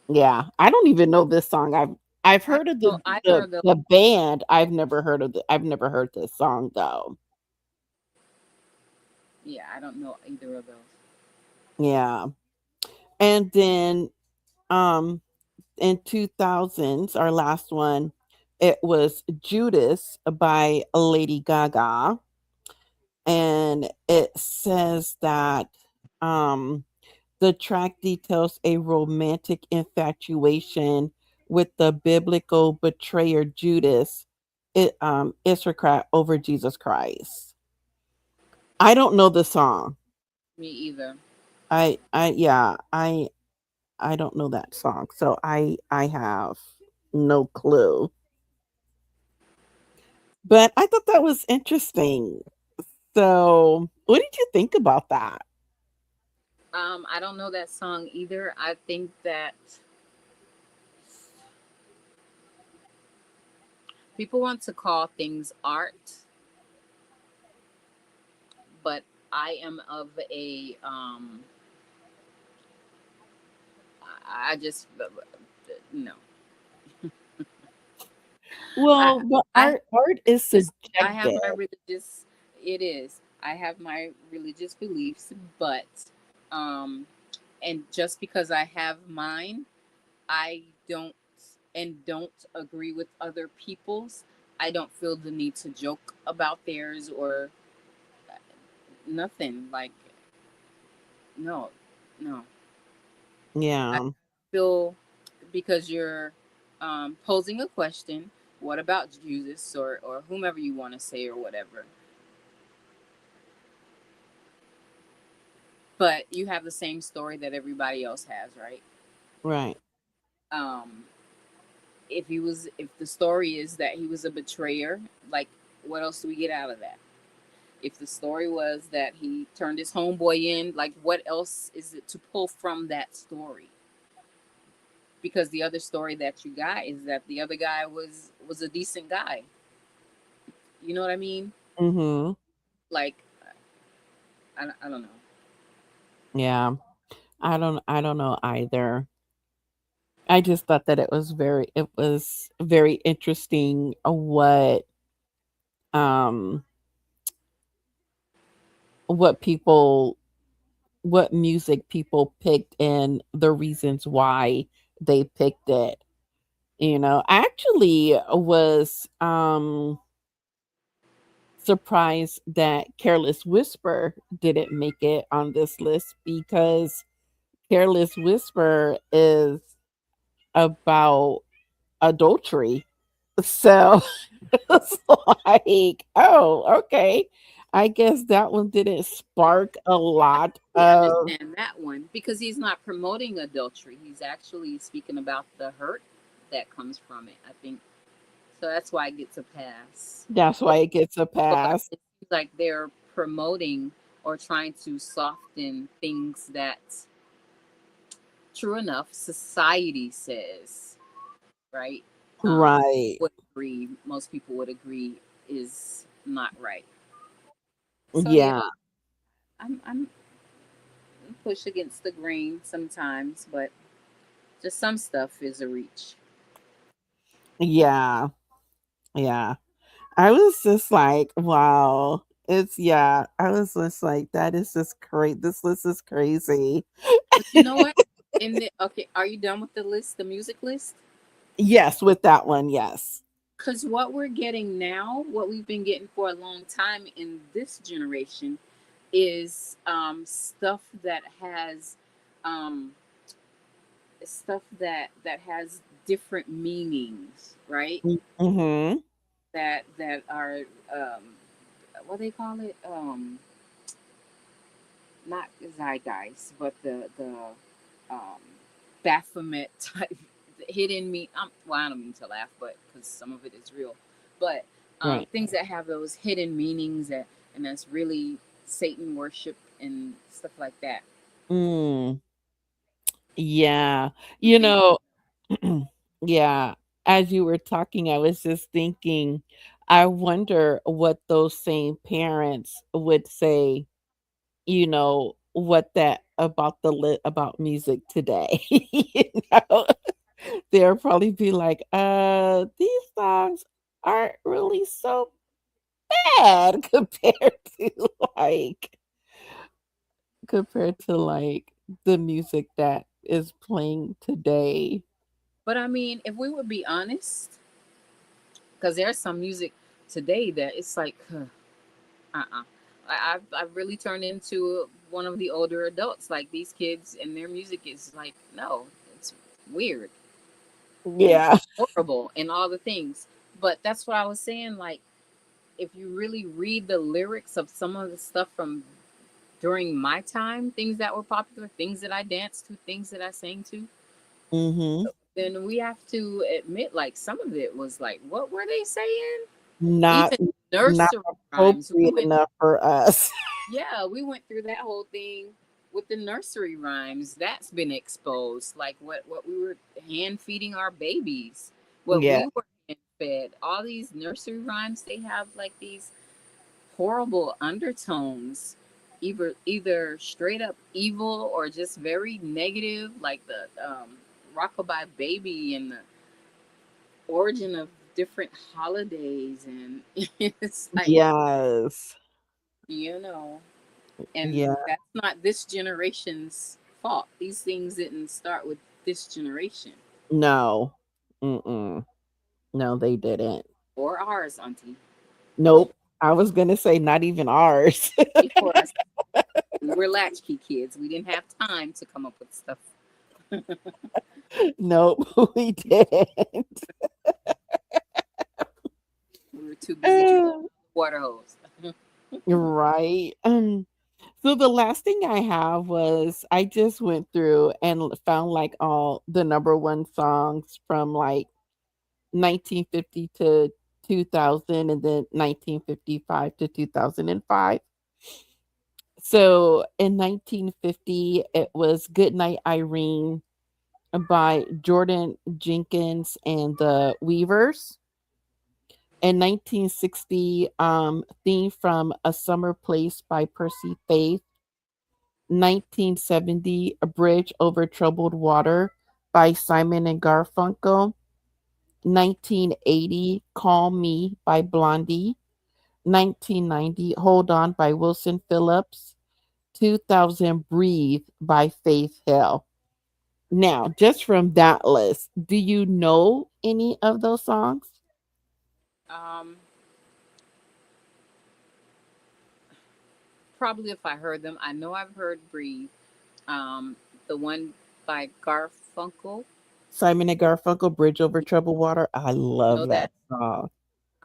Yeah, I don't even know this song. I've I heard of know the either the of those. the band. I've never heard this song though. Yeah, I don't know either of those. Yeah. And then um in 2000s, our last one, it was Judas by Lady Gaga, and it says that um the track details a romantic infatuation with the biblical betrayer Judas, Iscariot over Jesus Christ. I don't know the song. Me either. Yeah, I don't know that song. So I have no clue. But I thought that was interesting. So, what did you think about that? I don't know that song either. I think that people want to call things art, but I am of a I just no. I Well, but I art is I have subjective. my religious it is. I have my religious beliefs, but um and just because I have mine, I don't don't agree with other people's. I don't feel the need to joke about theirs or nothing. Like no, no. I Yeah, feel because you're posing a question. What about Jesus or whomever you want to say or whatever? But you have the same story that everybody else has, right? right. Um, if the story is that he was a betrayer, like what else do we get out of that? If the story was that he turned his homeboy in, like what else is it to pull from that story? Because the other story that you got is that the other guy was a decent guy. You know what I mean? Mhm. Like, I don't know. Yeah. I don't know either. I just thought that it was very interesting um what people what music people picked and the reasons why they picked it. I actually was surprised that Careless Whisper didn't make it on this list because Careless Whisper is about adultery. So it's like, oh, okay. I guess that one didn't spark a I lot really of. understand that one because he's not promoting adultery. He's actually speaking about the hurt that comes from it. I think so. That's why it gets a pass. That's why it gets a But pass. it seems like they're promoting or trying to soften things that, true enough, society says, right? Um, Right. would agree. Most people would agree is not right. So yeah, Yeah. I'm push against the grain sometimes, but just some stuff is a reach. Yeah. Yeah. I was just like, wow. I was just like, that is just great. This list is crazy. But you know what? In the okay, are you done with the list, the music list? Yes, with that one, yes. Because what we're getting now, what we've been getting for a long time in this generation, is um, stuff that has different meanings, right? Mm-hmm. That are what they call it, not zeitgeist, but the um, Baphomet type hidden me. Well, I don't mean to laugh, but because some of it is real, but Right. things that have those hidden meanings and that's really Satan worship and stuff like that. Mm, yeah. You You think? know, yeah. As you were talking, I was just thinking, I wonder what those same parents would say, what that about about music today. They'll probably be like, these songs aren't really so bad like compared to like the music that is playing today. But I mean, if we would be honest, because there's some music today that it's like, uh-uh. I've really turned into one of the older adults. Like these kids and their music is like, no, it's weird and Yeah. horrible and all the things. But that's what I was saying. Like, if you really read the lyrics of some of the stuff from during my time, things that were popular, things that I danced to, things that I sang to, Mhm. then we have to admit, like, some of it was like, what were they saying? Not Even not nursery rhymes. appropriate enough for us. Yeah, we went through that whole thing with the nursery rhymes. That's been exposed. Like what we were hand feeding our babies, what Yeah. we were hand fed. All these nursery rhymes, they have like these horrible undertones, either straight up evil or just very negative, like the Rockabye Baby and the origin of different holidays, and it's like, Yes. you know. And Yeah. that's not this generation's fault. These things didn't start with this generation No. Mm-mm. No, they didn't. or ours, Auntie. Nope. I was gonna say not even ours. Before us, we were latchkey kids. We didn't have time to come up with stuff. Nope, we didn't. We were too busy drinking water hose. Right. So the last thing I have was I just went through and found like all the number one songs from like 1950 to 2000 and then 1955 to 2005. So in 1950 it was Goodnight Irene by Jordan Jenkins and the Weavers. In 1960, theme from A Summer Place by Percy Faith. 1970, A Bridge Over Troubled Water by Simon and Garfunkel. 1980, Call Me by Blondie. 1990, Hold On by Wilson Phillips. 2000, Breathe by Faith Hill. Now, just from that list, do you know any of those songs? Um, Probably if I heard them. I know I've heard Breathe. Um, the one by Garfunkel. Simon and Garfunkel, Bridge Over Troubled Water. I Know love that. that song.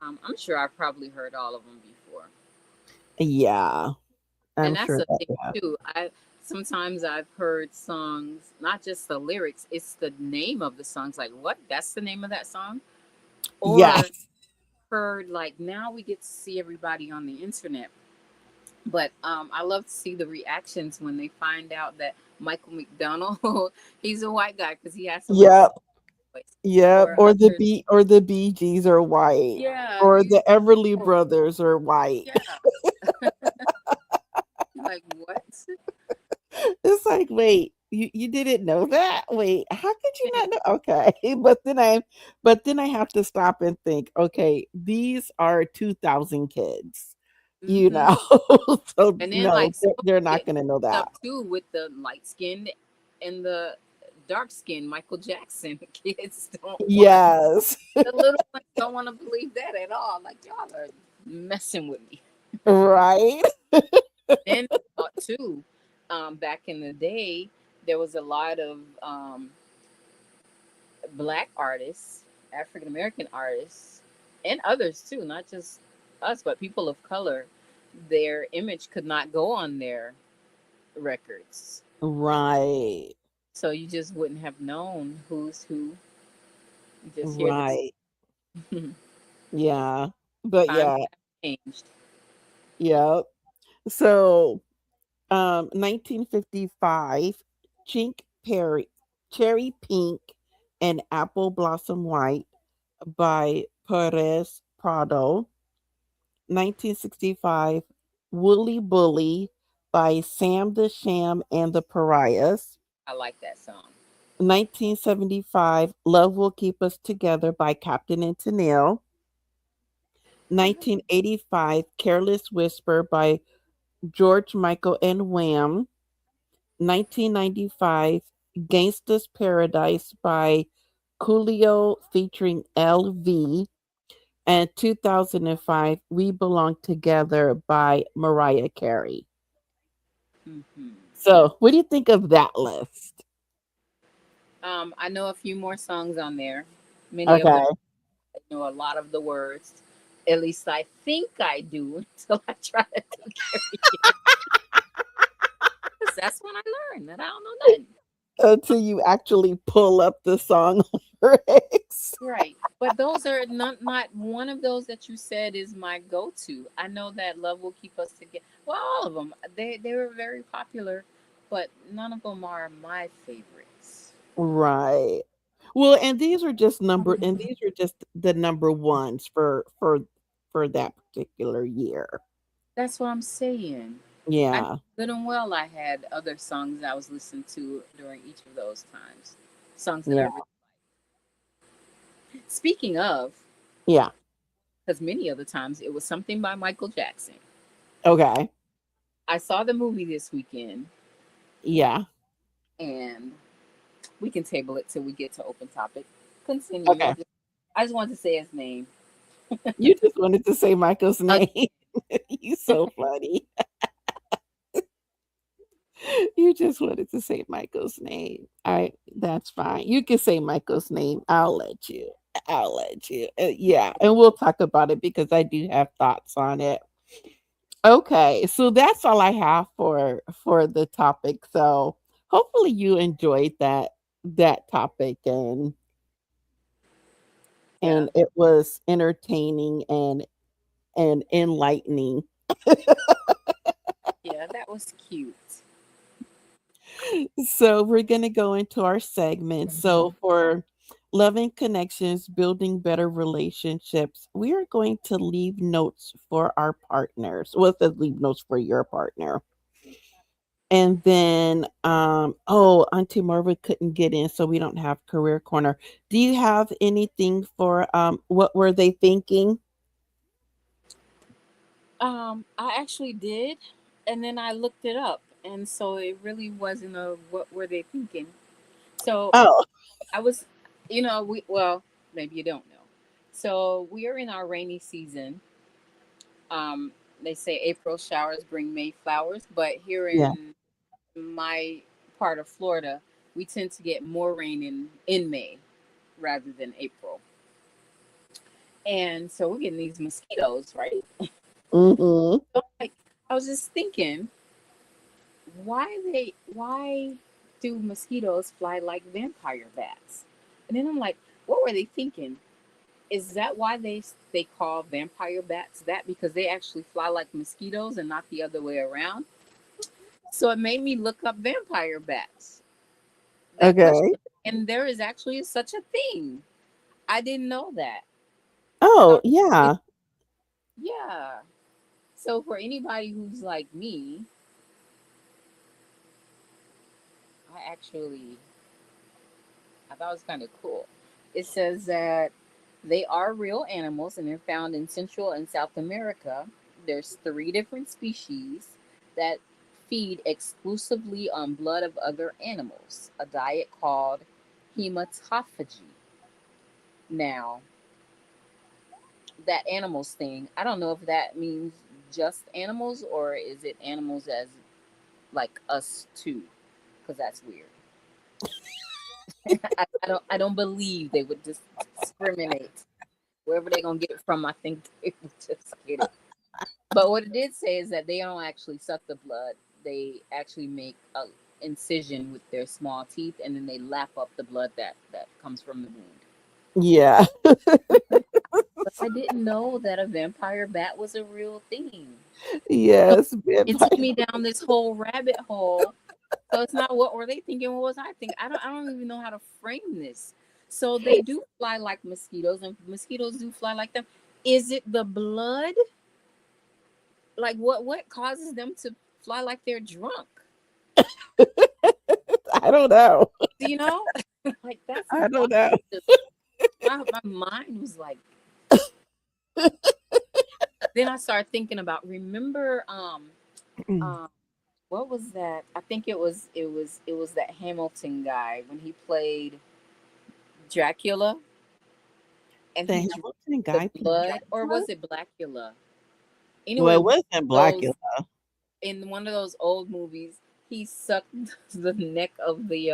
I'm sure I've probably heard all of them before. Yeah, I'm And that's sure the that thing yeah. too. I sometimes I've heard songs, not just the lyrics, it's the name of the songs. Like, what? That's the name of that song? Or Yes. heard like now we get to see everybody on the internet. But I love to see the reactions when they find out that Michael McDonald, he's a white guy because he has such a Yep. voice. Yep. Or Or others, The Bee Gees are white. yeah, Or you, the Everly oh, Brothers are white. yeah, like what? It's like, wait, you didn't know that? Wait, how could you not know? Okay. But then I have to stop and think, okay, these are 2000 kids, you Mm-hmm. know. So And then no, like some they're not get going to know mixed that. up too with the light skinned and the dark skinned Michael Jackson kids don't want to. Yes. The little ones don't want to believe that at all. Like y'all are messing with me. Right? Then thought too, back in the day, there was a lot of black artists, African American artists, and others too, not just us, but people of color. Their image could not go on their records. Right. So you just wouldn't have known who's who. You just hear this. Right. Yeah. But Times yeah, have changed. yeah. So 1955, Chink Perry, Cherry Pink and Apple Blossom White by Perez Prado. 1965, Woolly Bully by Sam the Sham and the Pariahs. I like that song. 1975, Love Will Keep Us Together by Captain and Tennille. 1985, Careless Whisper by George Michael and Wham. 1995, Gangsta's Paradise by Coolio featuring LV. And 2005, We Belong Together by Mariah Carey. Hmm. So, what do you think of that list? I know a few more songs on there. Many of them Okay. I know a lot of the words. At least I think I do until I try to do karaoke. 'Cause that's when I learned that I don't know nothing. Until you actually pull up the song lyrics. Right. But those are not one of those that you said is my go to. I know that Love Will Keep Us Together. Well, all of them. They were very popular, but none of them are my favorites. Right. Well, and these are just the number ones for that particular year. That's what I'm saying. I know Yeah. good and well I had other songs I was listening to during each of those times. Songs that I Yeah. really. Speaking of, Yeah. because many of the times it was something by Michael Jackson. Okay. I saw the movie this weekend, Yeah. and we can table it till we get to open topic. Continue. Okay. I just wanted to say his name You just wanted to say Michael's again. name. You so funny. You just wanted to say Michael's name. All right, that's fine. You can say Michael's name. I'll let you. I'll let you. Yeah, and we'll talk about it because I do have thoughts on it. Okay, so that's all I have for the topic. So hopefully you enjoyed that topic Yeah, and it was entertaining and enlightening. yeah, that was cute. So we're gonna go into our segment. So for loving connections, building better relationships. We are going to leave notes for our partners. Well, it says leave notes for your partner. And then, oh, Auntie Marva couldn't get in, so we don't have career corner. Do you have anything for what were they thinking? I actually did, and then I looked it up, and so it really wasn't a what were they thinking. So Oh, I was, we well maybe you don't know. So we are in our rainy season. Um, they say April showers bring May flowers, but here yeah. in my part of Florida, we tend to get more rain in May rather than April. And so we're getting these mosquitoes, right? Mhm. So like I was just thinking, why do mosquitoes fly like vampire bats? And then I'm like, what were they thinking? Is that why they call vampire bats that, because they actually fly like mosquitoes and not the other way around? So it made me look up vampire bats. That Okay. question, and there is actually such a thing. I didn't know that. Oh, So yeah. yeah. So for anybody who's like me, I I thought it was kind of cool. It says that they are real animals and they're found in Central and South America. There's three different species that feed exclusively on blood of other animals, a diet called hematophagy. Now, that animals thing, I don't know if that means just animals or is it animals as like us too, because that's weird. I don't believe they would just discriminate. Wherever they're gonna get it from, I think they would just get it. But what it did say is that they don't actually suck the blood. They actually make a incision with their small teeth, and then they lap up the blood that comes from the wound. Yeah. But I didn't know that a vampire bat was a real thing. So Yes, it took vampire. me down this whole rabbit hole. So it's not what were they thinking, what was I thinking? I don't even know how to frame this. So they do fly like mosquitoes, and mosquitoes do fly like them. Is it the blood? Like what causes them to fly like they're drunk? I don't know. Do you know? Like that's I why don't know. my mind was like, then I started thinking about, remember um what was that? I think it was that Hamilton guy when he played Dracula and The he drank Hamilton the guy played blood, or Dracula? was it Blackula? Well, Anyway, it wasn't those Blackula. in one of those old movies, he sucked the neck of the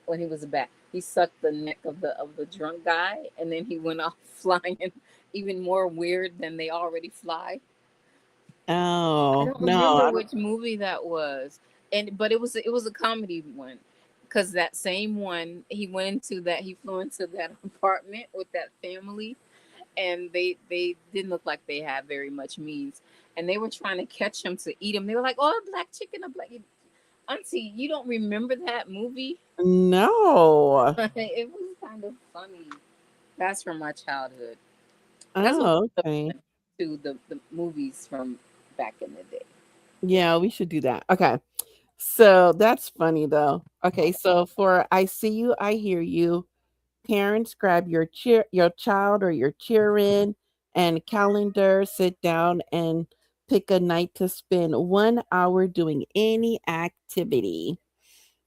when he was a bat. He sucked the neck of the drunk guy, and then he went off flying, even more weird than they already fly. I Oh, don't no, remember I don't. which movie that was, and but it was a comedy one, because that same one he flew into that apartment with that family, and they didn't look like they had very much means, and they were trying to catch him to eat him. They were like, "Oh, a black chicken, a black." Auntie, you don't remember that movie? No. It was kind of funny. That's from my childhood. That's what Oh, we okay. to the movies from back in the day. Yeah, we should do that. Okay. So that's funny though. Okay, so for I see you, I hear you. Parents, grab your child or your children and calendar, sit down and pick a night to spend 1 hour doing any activity.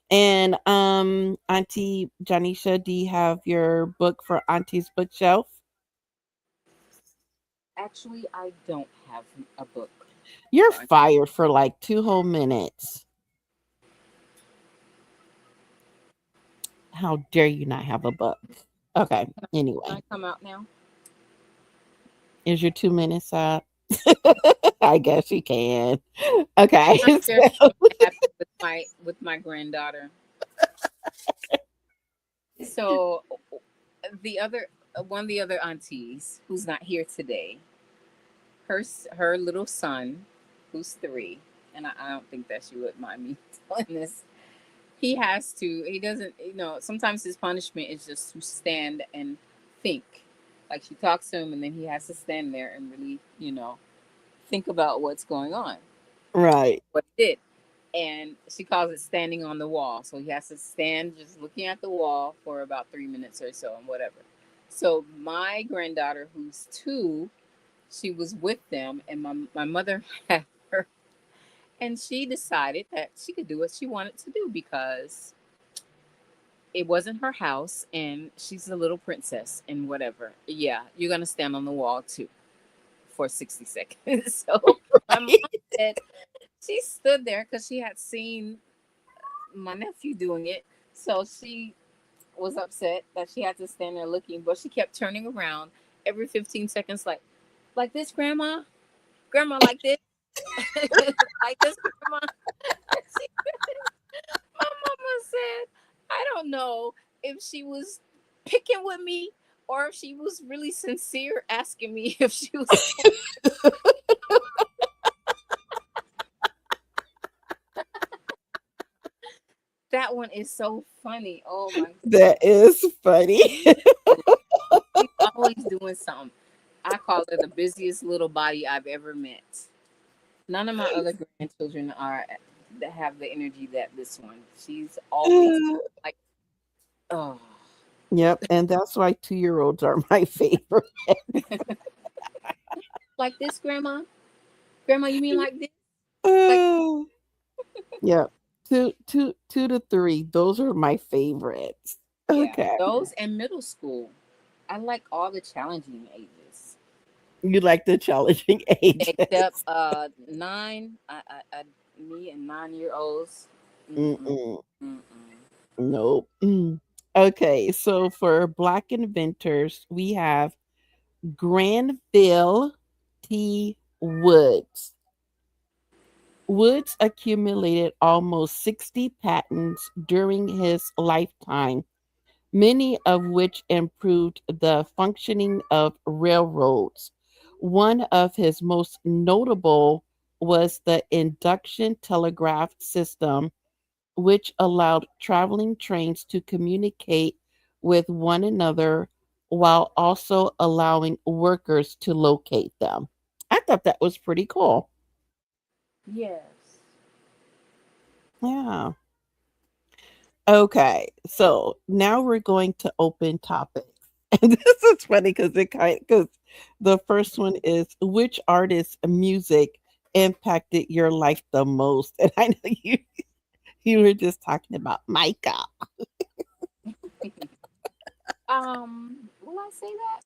And Auntie Janisha, do you have your book for Auntie's bookshelf? Actually, I don't have a book You're for fired for like 2 whole minutes. How dare you not have a book? Okay, Can anyway, I come out now? is your 2 minutes up? I guess you can. Okay, I'll share so something that happened with my granddaughter. So the other one of the other aunties who's not here today, her little son, who's 3, and I don't think that she would mind me telling this. He has to. He doesn't. Sometimes his punishment is just to stand and think. Like she talks to him, and then he has to stand there and really, think about what's going on, Right. what he did. And she calls it standing on the wall. So he has to stand just looking at the wall for about 3 minutes or so, and whatever. So my granddaughter, who's 2, she was with them, and my mother had her, and she decided that she could do what she wanted to do because it wasn't her house, and she's a little princess and whatever. Yeah, you're gonna stand on the wall too for 60 seconds. So my mom said she stood there because she had seen my nephew doing it. So she was upset that she had to stand there looking, but she kept turning around every 15 seconds, like this, grandma, grandma, like this, like this, grandma. She, my mama said, I don't know if she was picking with me or if she was really sincere asking me if she was. That one is so funny. Oh my That is funny. goodness. She's always doing something. I call her the busiest little body I've ever met. None of my other grandchildren are that have the energy that this one. She's always like, oh, Yep, and that's why 2-year-olds are my favorite. like this, grandma. Grandma, you mean like this? Like, Uh, yep. Two to three. Those are my favorites. yeah, Okay. those and middle school. I like all the challenging ages, You like the challenging except ages. 9. Me and 9-year olds. Mm-mm, Mm-mm. mm-mm. Nope. Okay, so for Black inventors, we have Granville T. Woods. Woods accumulated almost 60 patents during his lifetime, many of which improved the functioning of railroads. One of his most notable was the induction telegraph system, which allowed traveling trains to communicate with one another while also allowing workers to locate them. I thought that was pretty cool. Yes. Yeah. Okay, so now we're going to open topics. And this is funny because the first one is which artist's music impacted your life the most? And I know you were just talking about Micah. Will I say that?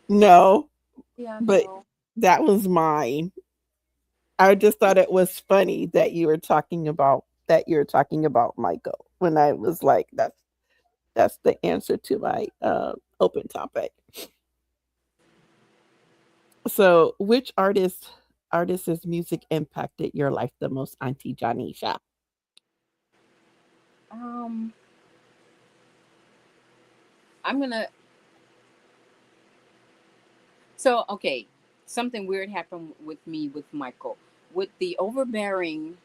No, Yeah, but no. that was mine. I just thought it was funny that you were talking about Michael when I was like, that's the answer to my open topic. So, which artist's music impacted your life the most, Auntie Janisha? Um, I'm gonna. So okay, something weird happened with me with Michael, with the overbearing,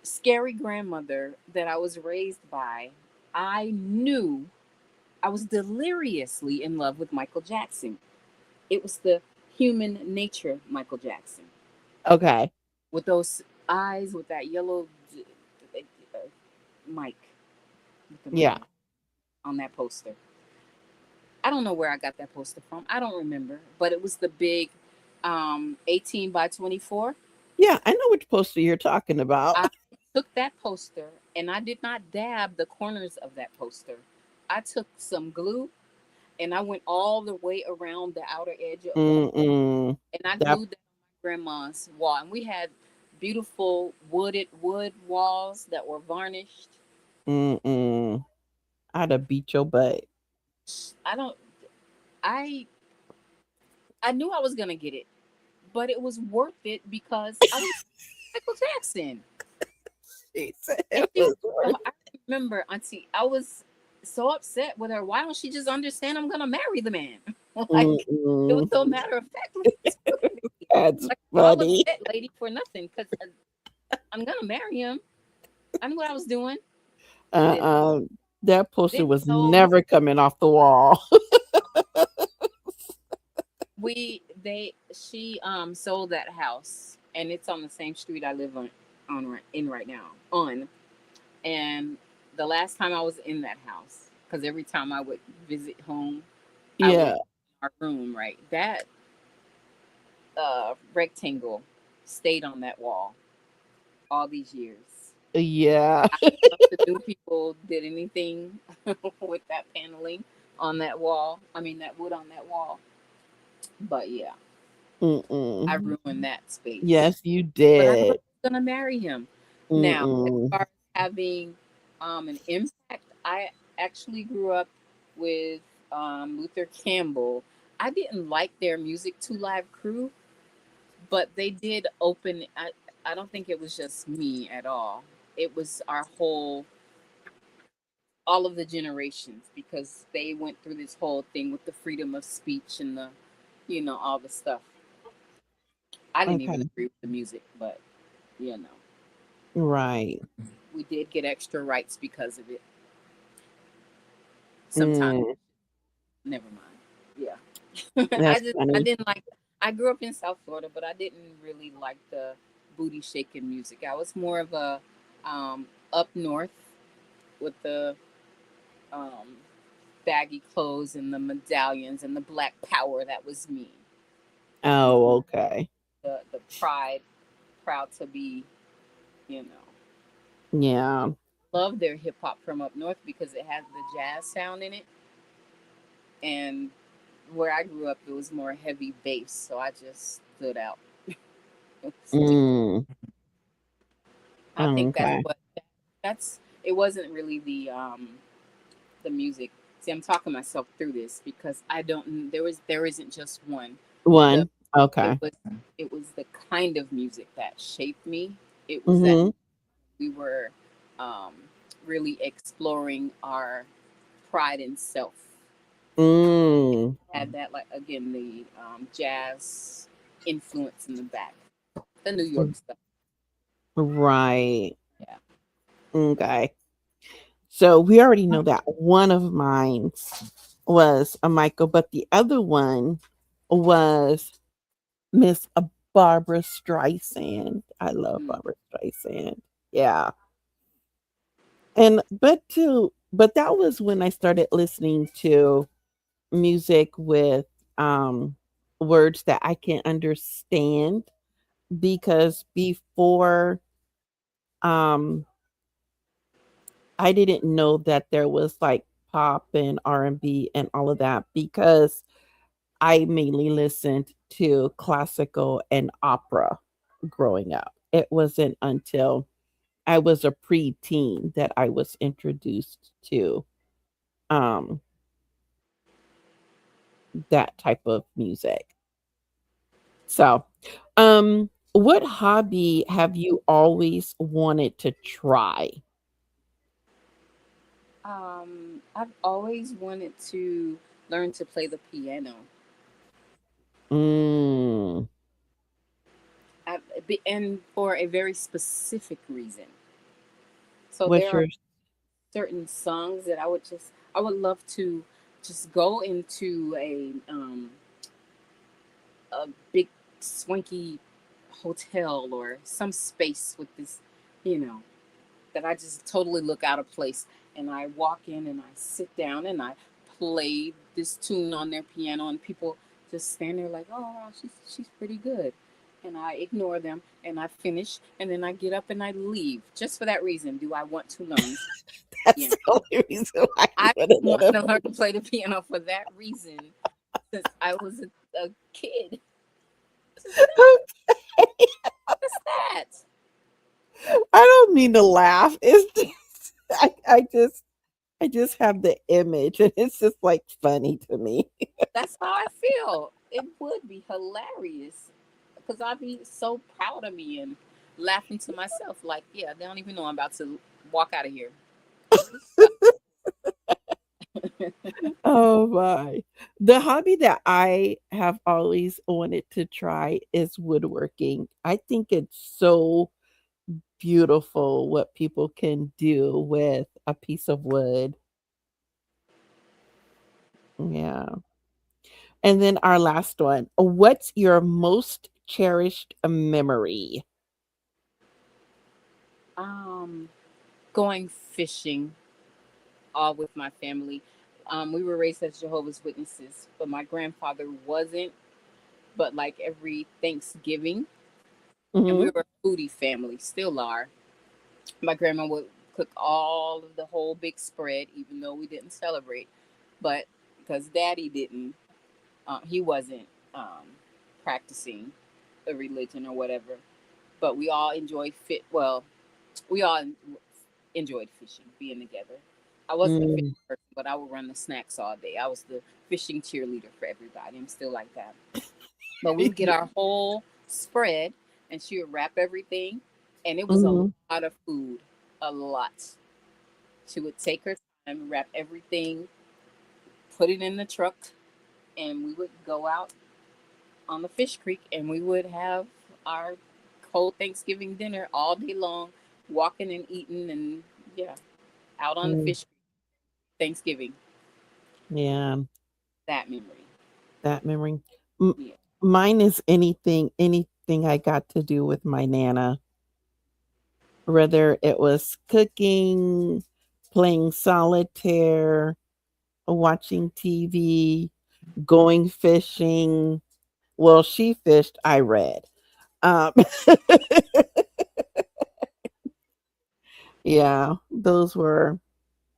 scary grandmother that I was raised by. I knew I was deliriously in love with Michael Jackson. It was the human nature Michael Jackson Okay. with those eyes, with that yellow uh, mic, with the Yeah. mic on that poster. I don't know where I got that poster from. I don't remember, but it was the big 18 by 24. Yeah, I know which poster you're talking about. I took that poster and I did not dab the corners of that poster. I took some glue and I went all the way around the outer edge of that Mm-mm. and I That glued that on my grandma's wall. And we had beautiful wood walls that were varnished. mm-mm. I'd have beat your butt. I don't I I knew I was gonna get it, but it was worth it because I was Michael Jackson. She said And it was worth I remember, Auntie, I was so upset with her. Why don't she just understand I'm gonna marry the man? Like it was mm-mm. so matter of factly to me. That's Like all funny. upset, lady, for nothing because I'm gonna marry him. I knew what I was doing. Did Uh-uh. That poster did was sold never coming off the wall. we they she sold that house, and it's on the same street I live in right now on. And the last time I was in that house, because every time I would visit home, I would Yeah. our room, right? That rectangle stayed on that wall all these years. Yeah. I don't know if the new people did anything with that paneling on that wall. I mean, that wood on that wall. But yeah, I Mm-mm. ruined that space. Yes, you But I thought I did. was gonna marry him. Now, as Mm-mm. far as having an impact, I actually grew up with Luther Campbell. I didn't like their music, Two Live Crew, but they did open. I don't think it was just me at all. It was our whole, all of the generations, because they went through this whole thing with the freedom of speech and the, all the stuff. I didn't even Okay. agree with the music, but you know, Right. we did get extra rights because of it. Sometimes, Mm. never mind. Yeah, That's I funny. didn't like. I grew up in South Florida, but I didn't really like the booty shaking music. I was more of a up north with the um, baggy clothes and the medallions and the black power. That was me. Um, Oh, okay. the pride, proud to be, you know. Yeah. Love their hip hop from up north because it has the jazz sound in it, and where I grew up, it was more heavy bass, so I just stood out. It was different. Mm. I think Okay. that's. It wasn't really the music. See, I'm talking myself through this because I don't. There isn't just one. The One. it Okay. was it was the kind of music that shaped me. It was that Mm-hmm. we were um, really exploring our pride in self. Mm. Had that, like, again, the jazz influence in the back, the New York stuff. Right. Yeah. Okay. So we already know that one of mine was a Michael, but the other one was Miss Barbara Streisand. I love Mm. Barbara Streisand. Yeah. But that was when I started listening to music with um words that I can understand, because before um I didn't know that there was like pop and R&B and all of that, because I mainly listened to classical and opera growing up. It wasn't until I was a preteen that I was introduced to um that type of music. So, what hobby have you always wanted to try? I've always wanted to learn to play the piano. Mm, And for a very specific reason. So what's there are your certain songs that I would love to just go into a big swanky hotel or some space with this, you know, that I just totally look out of place. And I walk in and I sit down and I play this tune on their piano, and people just stand there like, "Oh, wow, she's pretty good." And I ignore them and I finish, and then I get up and I leave. Just for that reason, do I want to learn that's piano? the only reason why you I would have want done to learn to play the piano for that reason since I was a kid. Just that. it. Just that. I don't mean to laugh. It's just I just have the image, and it's just like funny to me. That's how I feel. It would be hilarious because I'd be so proud of me and laughing to myself. Like, yeah, they don't even know I'm about to walk out of here. Oh my. The hobby that I have always wanted to try is woodworking. I think it's so beautiful what people can do with a piece of wood. Yeah. And then our last one. What's your most cherished memory? Um, Going fishing, all with my family. We were raised as Jehovah's Witnesses, but my grandfather wasn't. But like every Thanksgiving, and we Mhm. were a foodie family, still are. My grandma would cook all of the whole big spread, even though we didn't celebrate. But because Daddy didn't, he wasn't practicing a religion or whatever. But we all enjoyed fit. Well, we all enjoyed fishing, being together. I wasn't a fishing Mm. person, but I would run the snacks all day. I was the fishing cheerleader for everybody. I'm still like that. But we would get our whole spread, and she would wrap everything, and it was a Mhm. lot of food, a lot. She would take her time, wrap everything, put it in the truck, and we would go out on the fish creek, and we would have our whole Thanksgiving dinner all day long, walking and eating, and yeah, out on the Mm. fish creek. Thanksgiving, Yeah, that memory. that memory. M- Yeah. Mine is anything I got to do with my nana, whether it was cooking, playing solitaire, watching TV, going fishing. Well, she fished, I read. Um, yeah, those were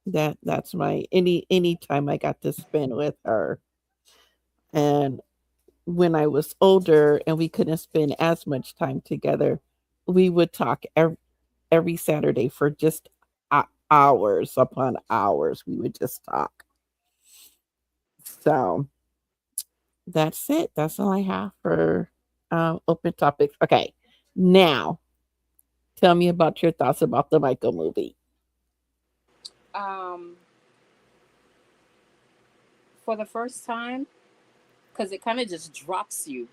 that's my any time I got to spend with her. And when I was older and we couldn't spend as much time together, we would talk every Saturday for just hours upon hours. We would just talk. So that's it. That's all I have for open topics. Okay, now tell me about your thoughts about the Michael movie. Um, for the first time, because it kind of just drops you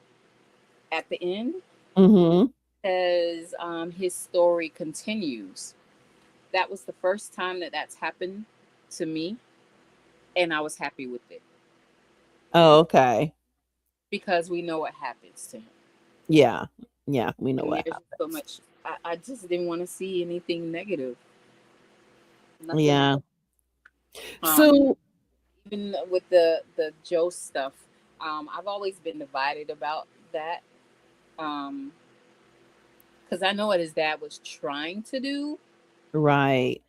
at the end, Mm-hmm. as his story continues. That was the first time that that's happened to me, and I was happy with it Oh, okay. because we know what happens to him, Yeah. Yeah, we know and what there's so happens. much. I just didn't want to see anything negative, nothing. Yeah. Um, So Even with the Joe stuff, I've always been divided about that. Um, because I know what his dad was trying to do. right.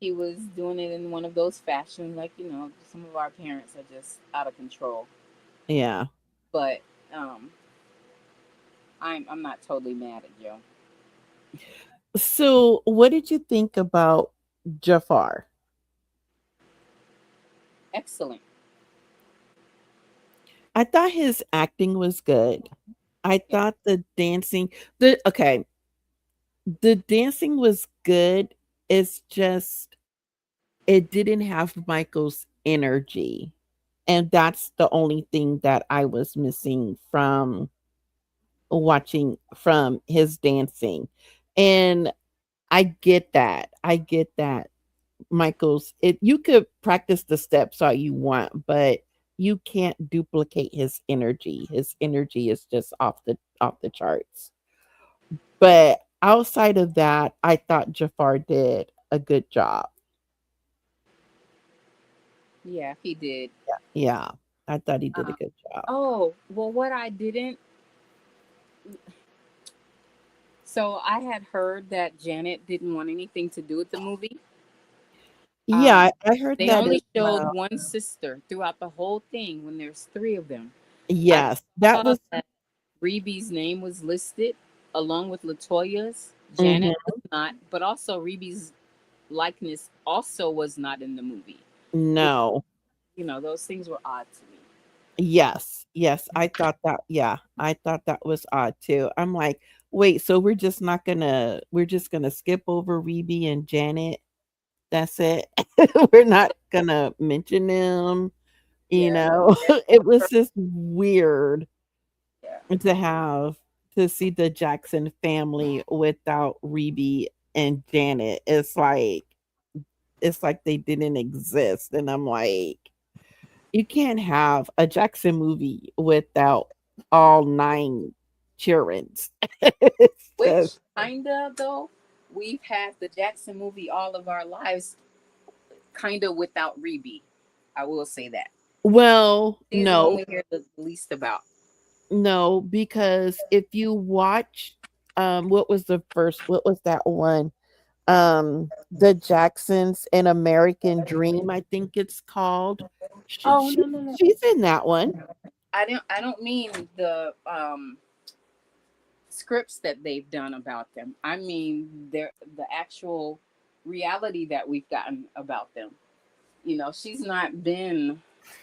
He was doing it in one of those fashions, like some of our parents are just out of control. Yeah. But um, I'm not totally mad at Joe. So what did you think about Jafar? Excellent. I thought his acting was good. I Yeah. thought the dancing was good. It's just it didn't have Michael's energy. And that's the only thing that I was missing from watching from his dancing. And I get that. I get that. Michael's it you could practice the steps all you want, but you can't duplicate his energy. His energy is just off the charts. But outside of that, I thought Jafar did a good job. Yeah, he did. Yeah. I thought he did a Um, good job. oh well, what I didn't. So I had heard that Janet didn't want anything to do with the movie. Yeah, Um, I heard they that as only showed well. one sister throughout the whole thing when there's three of them. I Yes, that saw was that Reeby's name was listed along with Latoya's. mhm. Janet was not, but also Reeby's likeness also was not in the movie. Which, No. those things were odd to me. Yes, yes, I thought that yeah, I thought that was odd too. I'm like, "Wait, so we're just gonna skip over Reby and Janet? That's it? We're not gonna mention them?" You Yeah, know? yeah, It was just weird yeah. to have to see the Jackson family without Reby and Janet. It's like, it's like they didn't exist. And I'm like, you can't have a Jackson movie without all 9 childrens. It's just, Which kinda though, we've had the Jackson movie all of our lives, kinda without Reby. I will say that. well, She's the one no, we hear the least about. no, because if you watch, what was the first, what was that one? The Jacksons, An American Dream, I think it's called. Oh no no no. She's in that one. I don't mean the scripts that they've done about them. I mean the actual reality that we've gotten about them. She's not been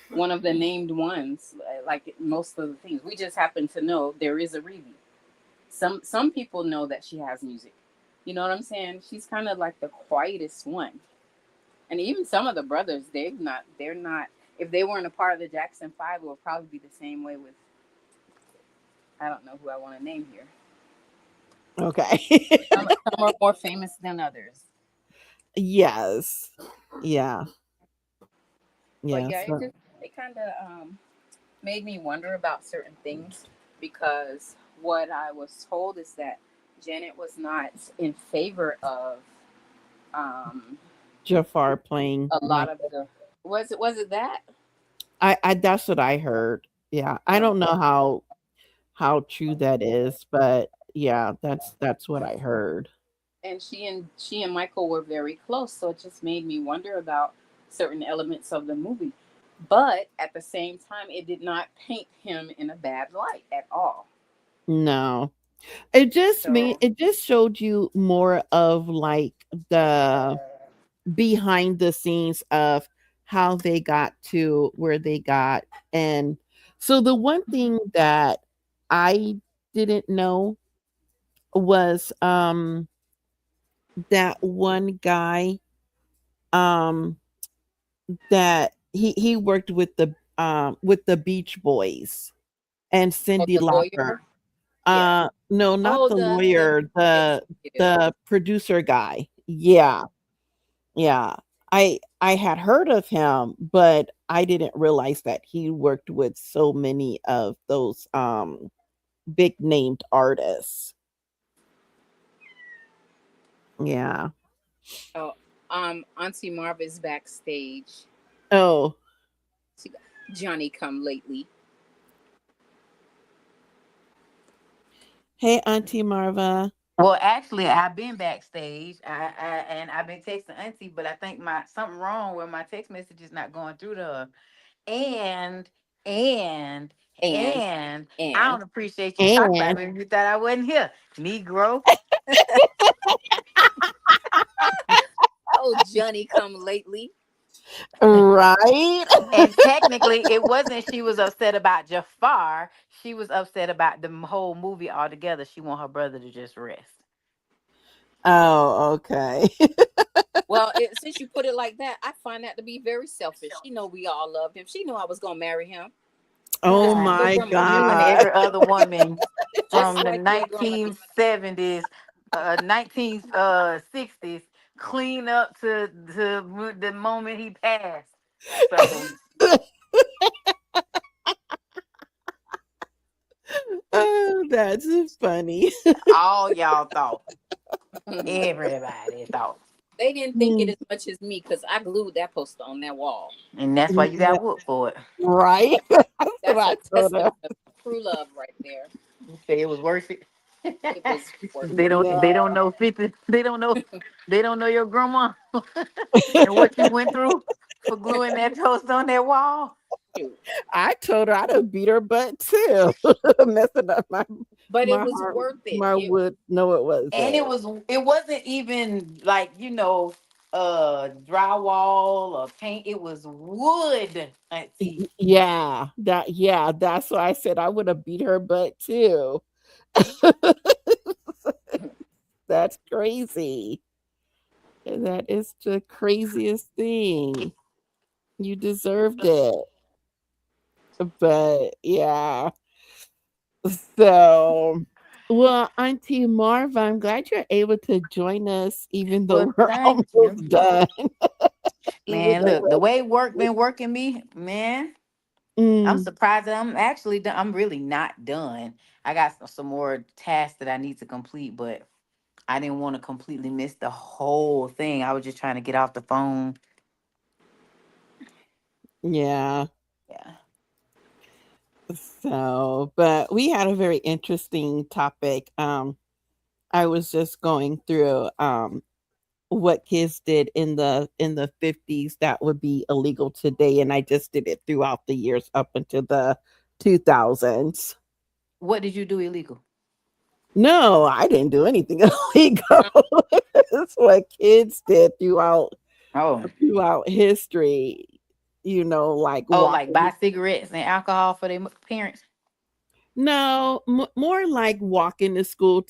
one of the named ones like most of the things. We just happen to know there is a Reeve. Some people know that she has music. You know what I'm saying? She's kind of like the quietest one. And even some of the brothers, they're not if they weren't a part of the Jackson 5, it would probably be the same way with I don't know who I want to name here. Okay. Some are more famous than others. Yes. Yeah. But Yeah. yeah, So it kind of made me wonder about certain things because what I was told is that Janet was not in favor of um, Jafar playing a lot of Michael. the. Was it that? I that's what I heard. Yeah. I Oh, don't know how true that is, but yeah, that's what I heard. and she and Michael were very close, so it just made me wonder about certain elements of the movie. But at the same time, it did not paint him in a bad light at all. No. So It just showed you more of like the behind the scenes of how they got to where they got. And so the one thing that I didn't know was that one guy um that he worked with the Beach Boys and oh, Cindy the Lauper. lawyer, yeah. No, not Oh, the the lawyer, executive. the producer guy. Yeah. Yeah. I had heard of him, but I didn't realize that he worked with so many of those big named artists. Yeah. Oh, Auntie Marva's backstage. Oh, She got Johnny come lately. hey Auntie Marva. Well, actually, I've been backstage. And I've been texting Auntie, but I think my something wrong where my text message is not going through to her. And and And and I and don't appreciate you talking about And me if you thought I wasn't here, Negro. oh, Johnny come lately. right. And technically, it wasn't she was upset about Jafar. She was upset about the whole movie altogether. She want her brother to just rest. Oh, okay. Well, since you put it like that, I find that to be very selfish. She know we all loved him. She knew I was gonna marry him. Oh Just like God, your my grandma you and did. god. every other woman Just from the like your grandma did. 1970s, 1960s, clean up to the moment he passed. So Oh, that's funny. all y'all thought, everybody thought, They didn't think it Mm, as much as me because I glued that poster on that wall. and that's why you yeah, got whooped for it. right. That's what That's I a told her. testament of true love right there. You say it was worth it. It was worth they it. don't they Yeah. don't know 50. They don't know your grandma and what you went through for gluing that toast on that wall. Shoot. I told her I'd have beat her butt too, messing up But it my was heart, worth it. my wood. No, it And wasn't. it wasn't even like, drywall or paint. It was wood, auntie. Yeah, that's why I said I would have beat her butt too. That's crazy. That is the craziest thing. You deserved it. But yeah. So Well, Auntie Marva, I'm glad you're able to join us, even Well, though we're thank you. almost done. Even Man, though look, the way work been working me, man, I'm mm, surprised that I'm actually done. I'm really not done. I got some more tasks that I need to complete, but I didn't want to completely miss the whole thing. I was just trying to get off the phone. yeah. Yeah. So, but we had a very interesting topic. I was just going through what kids did in the 50s that would be illegal today, and I just did it throughout the years up into the 2000s. What did you do illegal? No, I didn't do anything illegal. It's what kids did Oh, throughout history. Like oh, like walking. buy cigarettes and alcohol for their parents. No, more like walking to school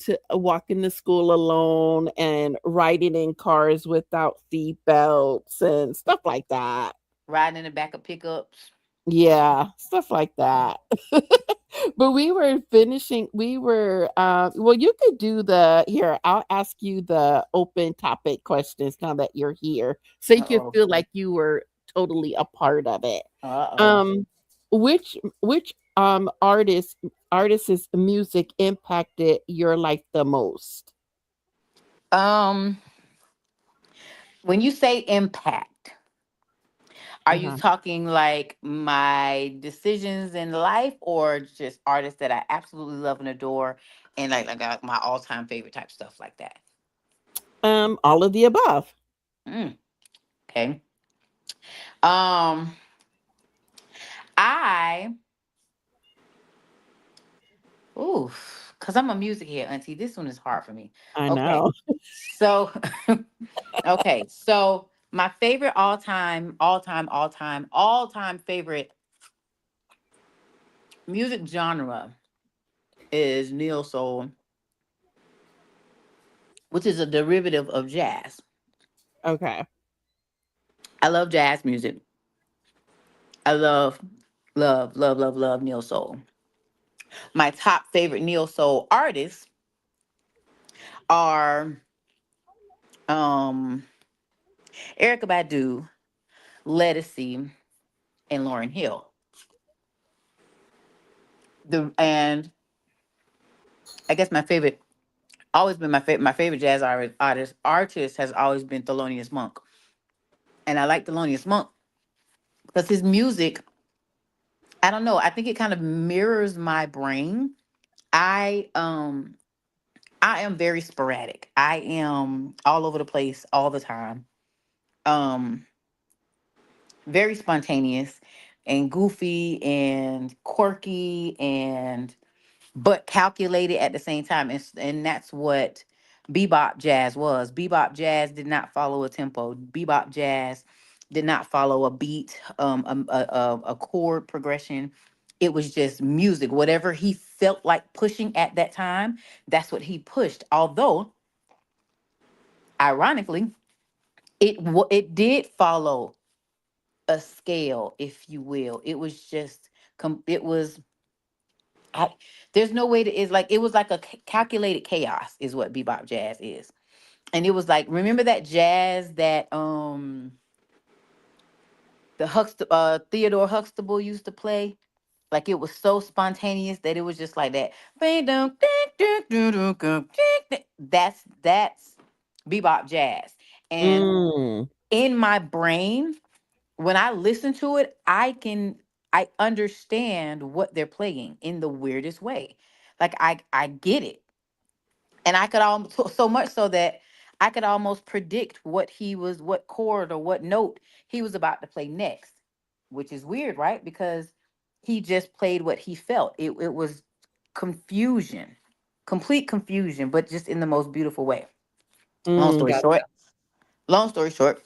alone and riding in cars without seat belts and stuff like that. Riding in the back of pickups. Yeah, stuff like that. But well, you could do the here, I'll ask you the open topic questions now that you're here, so you Uh can oh. feel like you were totally a part of it. Uh Um, which artist's music impacted your life the most? oh. When you say impact, are you Uh-huh. talking like my decisions in life, or just artists that I absolutely love and adore, and like my all time favorite type stuff like that? All of the above. Mm, okay. Um, I ooh, cause I'm a music head, Auntie. This one is hard for me. I Okay, know. so okay, so my favorite all time favorite music genre is neo soul, which is a derivative of jazz. Okay. I love jazz music. I love neo soul. My top favorite neo soul artists are um Erica Badu, Lettucey, and Lauren Hill. The and I guess my favorite always been my favorite jazz artist has always been Thelonious Monk. And I like Thelonious Monk because his music, I don't know, I think it kind of mirrors my brain. I um I am very sporadic. I am all over the place all the time. Um, very spontaneous and goofy and quirky and but calculated at the same time. And that's what bebop jazz was. Bebop jazz did not follow a tempo. Bebop jazz did not follow a beat, a chord progression. It was just music. Whatever he felt like pushing at that time, that's what he pushed. Although, ironically, it did follow a scale, if you will. It was just it was I, there's no way to it's like it was like a calculated chaos is what bebop jazz is. And it was like, remember that jazz that Theodore Huxtable used to play? Like it was so spontaneous that it was just like that. That's bebop jazz. And Mm, in my brain, when I listen to it, I understand what they're playing in the weirdest way. Like I get it. And I could almost so much so that I could almost predict what chord or what note he was about to play next, which is weird, right? Because he just played what he felt. It was confusion, complete confusion, but just in the most beautiful way. Long story gotcha. short, long story short,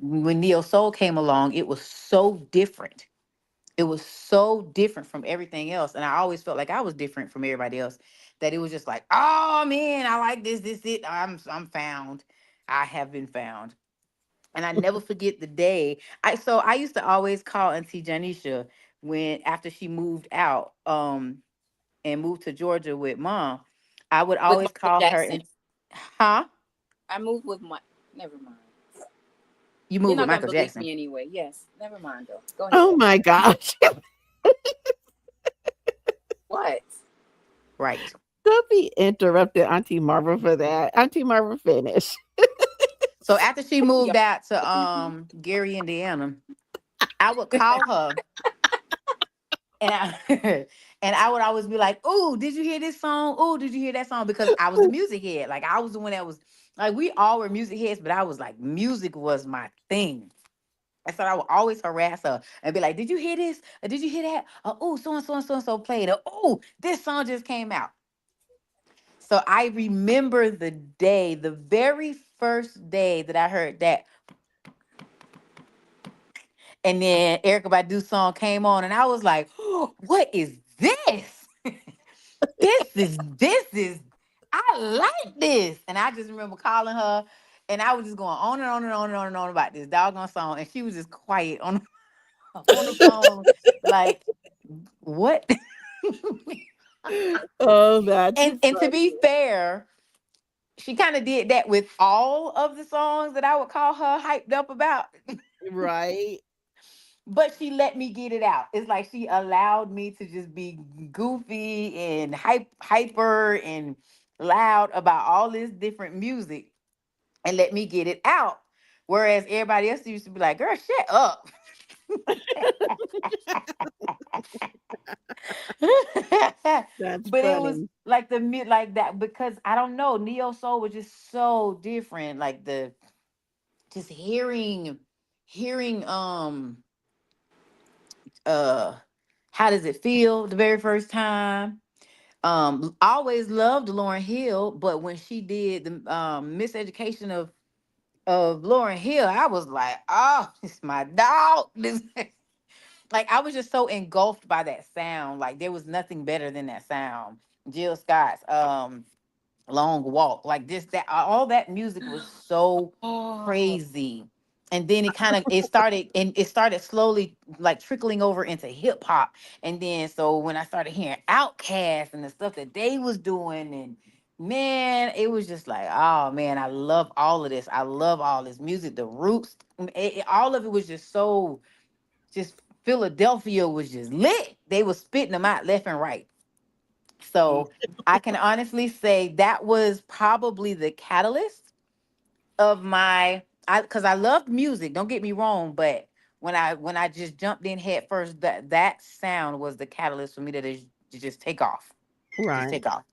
when Neo Soul came along, it was so different. It was so different from everything else, and I always felt like I was different from everybody else. That it was just like, oh man, I like this it. I'm found. I have been found, and I never forget the day. I used to always call Auntie Janisha when after she moved out. and moved to Georgia with mom, I would With always Michael call her Jackson. and, huh? I moved with my. Never mind. You You're moved with not gonna Michael believe Jackson, me anyway. Yes. Never mind though. Go Oh ahead. my gosh. What? right? Don't be interrupted, Auntie Marva, for that. Auntie Marva, finish. So after she Yeah. moved out to Gary, Indiana, I would call her and I and I would always be like, "Oh, did you hear this song? Oh, did you hear that song?" Because I was a music head. Like I was the one that was like we all were music heads, but I was like music was my thing. And so I would always harass her and be like, "Did you hear this? Or did you hear that? Oh, so and so and so and so played. Or, oh, this song just came out." So I remember the day, the very first day that I heard that, and then Erica Badu's song came on, and I was like, oh, "What is this? This is I like this." And I just remember calling her, and I was just going on and on and on and on and on about this doggone song, and she was just quiet on on the phone, like, "What?" Oh, that's And to be funny. fair, she kind of did that with all of the songs that I would call her hyped up about. Right? But she let me get it out. It's like she allowed me to just be goofy and hyper and loud about all this different music and let me get it out. Whereas everybody else used to be like, "Girl, shut up." That's But it was funny. like like that because I don't know, neo soul was just so different. Like the just hearing uh how does it feel the very first time. I always loved Lauren Hill, but when she did the miseducation of Lauren Hill, I was like, "Oh, it's my dog." This like I was just so engulfed by that sound. Like there was nothing better than that sound. Jill Scott's Long Walk, like this, that, all that music was so Oh. crazy. And then it started slowly like trickling over into hip hop. And then so when I started hearing Outkast and the stuff that they was doing, and man, it was just like, oh man, I love all of this. I love all this music, the roots, all of it was just so just Philadelphia was just lit. They was spitting them out left and right. Mm. So I can honestly say that was probably the catalyst of my I because I loved music, don't get me wrong, but when I just jumped in head first, that sound was the catalyst for me to just take off. Just Right. take off.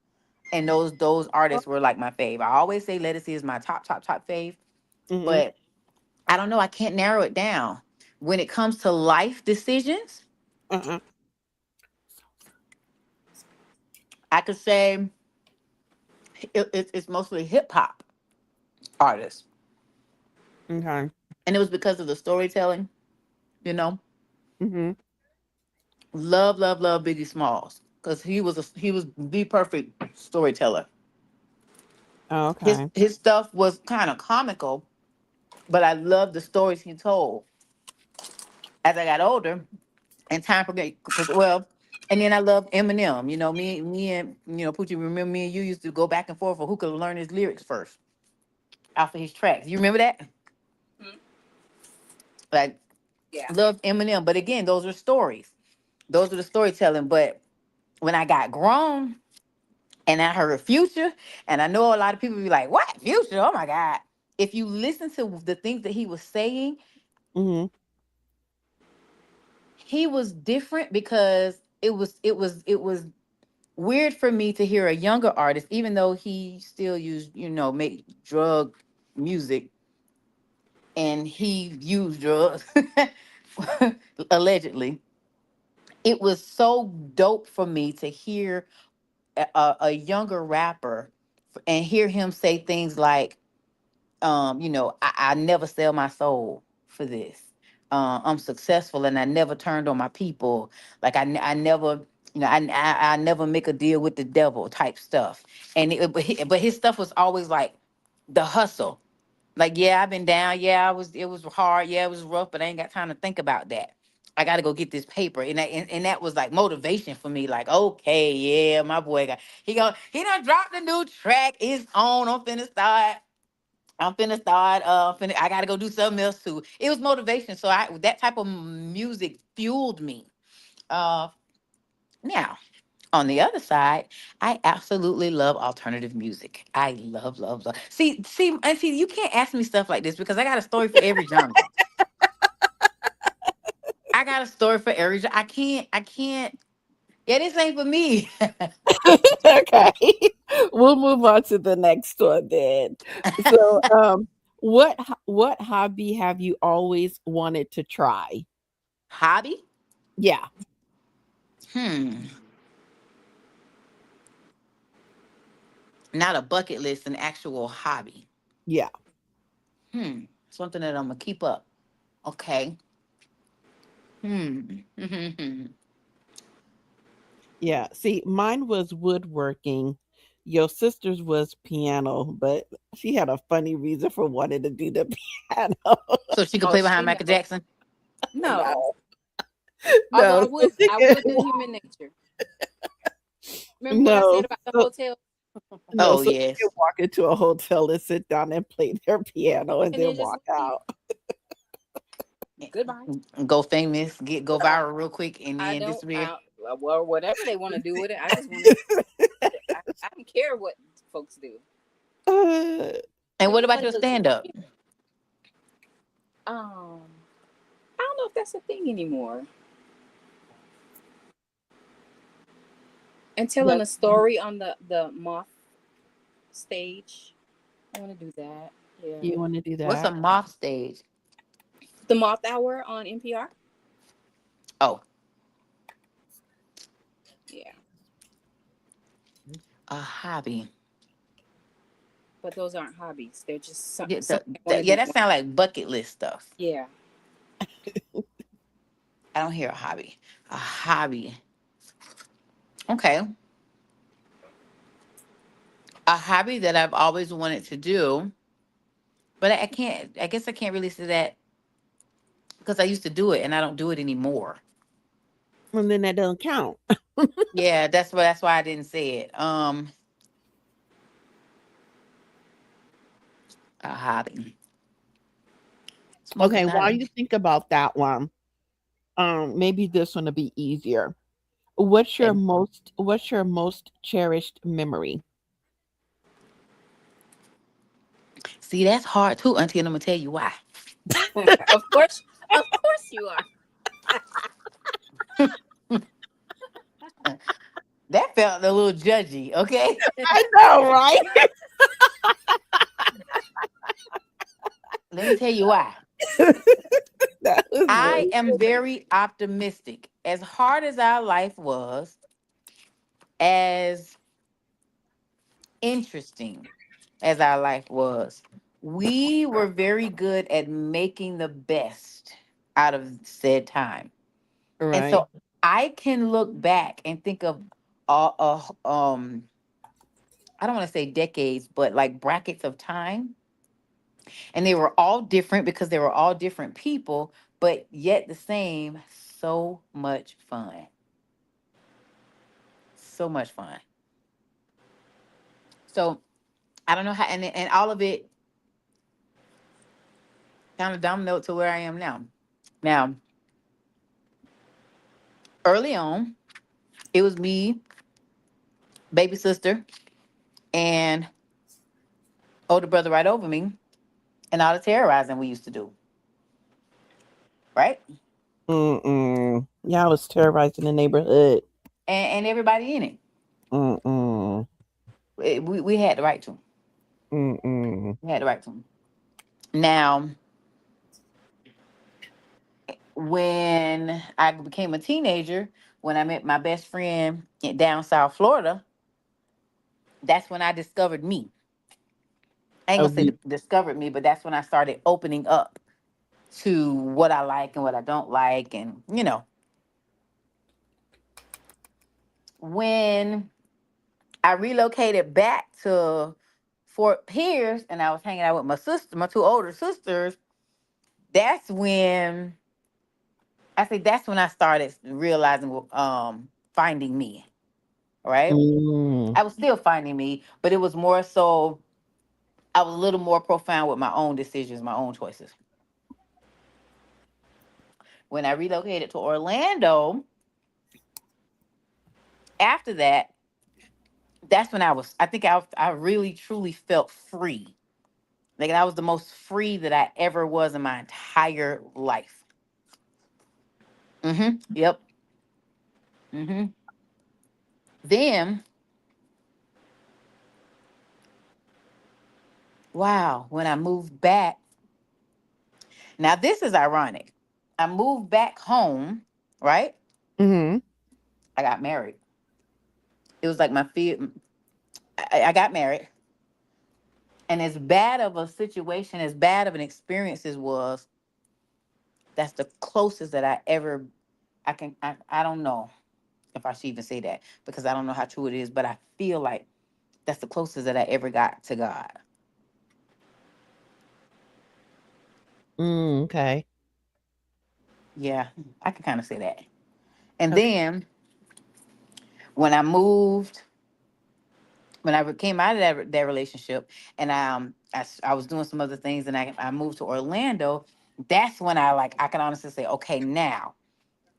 And those artists were like my fave. I always say Lettucey is my top fave, Mm-hmm. but I don't know, I can't narrow it down. When it comes to life decisions, Uh-uh. I could say it's mostly hip hop artists. Okay. And it was because of the storytelling, you know. Mm-hmm. Love Biggie Smalls because he was the perfect storyteller. His Okay. his stuff was kind of comical, but I loved the stories he told. As I got older and time progressed, well, and then I loved Eminem. You know, me and Poochie. Remember me and you used to go back and forth for who could learn his lyrics first off of his tracks. You remember that? Mhm. Like Yeah. loved Eminem, but again, those are stories. Those are the storytelling. But when I got grown and I heard Future, and I know a lot of people be like, "What Future? Oh my God!" If you listen to the things that he was saying, Mm-hmm. he was different because it was weird for me to hear a younger artist, even though he still used make drug music and he used drugs allegedly. It was so dope for me to hear a younger rapper and hear him say things like I never sell my soul for this. I'm successful and I never turned on my people. Like I never, I never make a deal with the devil type stuff. And but his stuff was always like the hustle. Like, yeah, I've been down. Yeah, it was hard. Yeah, it was rough, but I ain't got time to think about that. I got to go get this paper, and that was like motivation for me. Like, okay, yeah, my boy he done dropped the new track. It's on. I'm finna start. I gotta go do something else too. It was motivation. So that type of music fueled me. Uh, Now, on the other side, I absolutely love alternative music. I love, love, love. See, you can't ask me stuff like this because I got a story for every genre. I got a story for every genre. I can't. Yeah, this ain't for me. Okay. We'll move on to the next one then. So, what hobby have you always wanted to try? Hobby? Yeah, Hmm. Not a bucket list, an actual hobby. yeah, Something that I'm gonna keep up. Okay. Hmm. yeah. See, mine was woodworking. Your sister's was piano, but she had a funny reason for wanting to do the piano. So she could Oh, play behind she Michael knows. Jackson. No. No, Although no, I would do human nature. Remember what I no. said about the So, hotel? no, Oh so she can yes. walk into a hotel and sit down and play their piano and And then then just walk leave. out. Goodbye. Go famous, go Uh, viral real quick, and I then don't. disappear. Well, whatever they want to do with it, I just want to. I don't care what folks do. Uh, And what about Everybody your looks. stand up? Um, I don't know if that's a thing anymore. And telling but a story on the moth stage, I want to do that. Yeah, you want to do What's a that? moth stage? the Moth Hour on NPR. Oh, Yeah, a hobby. but those aren't hobbies. They're just Yeah, something I want to do. that sounds like bucket list stuff. Yeah, I don't hear a hobby. A hobby. Okay. A hobby that I've always wanted to do, but I can't. I guess I can't really say that because I used to do it and I don't do it anymore. And then that don't count. Yeah, that's why I didn't say it. A hobby. Smoking Okay, not while a. you think about that one, maybe this one will be easier. What's your most cherished memory? See, that's hard too, Auntie, and I'm gonna tell you why. of course you are. That felt a little judgy, okay? I know, right? Let me tell you why. That was I really am very optimistic. As hard as our life was, as interesting as our life was, we were very good at making the best out of said time. And right. so I can look back and think of uh, uh I don't want to say decades, but like brackets of time. And they were all different because they were all different people, but yet the same. So much fun. So much fun. So I don't know how, and all of it kind of dominoed to where I am now. Now, early on, it was me, baby sister, and older brother right over me, and all the terrorizing we used to do, right? Mm-mm. Yeah, I was terrorizing the neighborhood. And everybody in it. Mm-mm. We had the right to. Mm-mm. We had the right to. Now, when I became a teenager, when I met my best friend in down South Florida, that's when I discovered me. I ain't A gonna say re- discovered me, but that's when I started opening up to what I like and what I don't like. And, when I relocated back to Fort Pierce and I was hanging out with my sister, my two older sisters, that's when I say that's when I started realizing, finding me. Right. Mm. I was still finding me, but it was more so I was a little more profound with my own decisions, my own choices. When I relocated to Orlando, after that, that's when I think I really truly felt free. Like that was the most free that I ever was in my entire life. Yep. hmm Then, wow, when I moved back, now this is ironic. I moved back home, right? Mhm. I got married. It was like my fear. I got married, and as bad of a situation, as bad of an experience as was, that's the closest that I ever. I don't know if I should even say that because I don't know how true it is, but I feel like that's the closest that I ever got to God. Mm, okay. Yeah, I can kind of say that. And Okay. then when I moved, when I came out of that relationship, and I was doing some other things, and I moved to Orlando. That's when I can honestly say, okay, now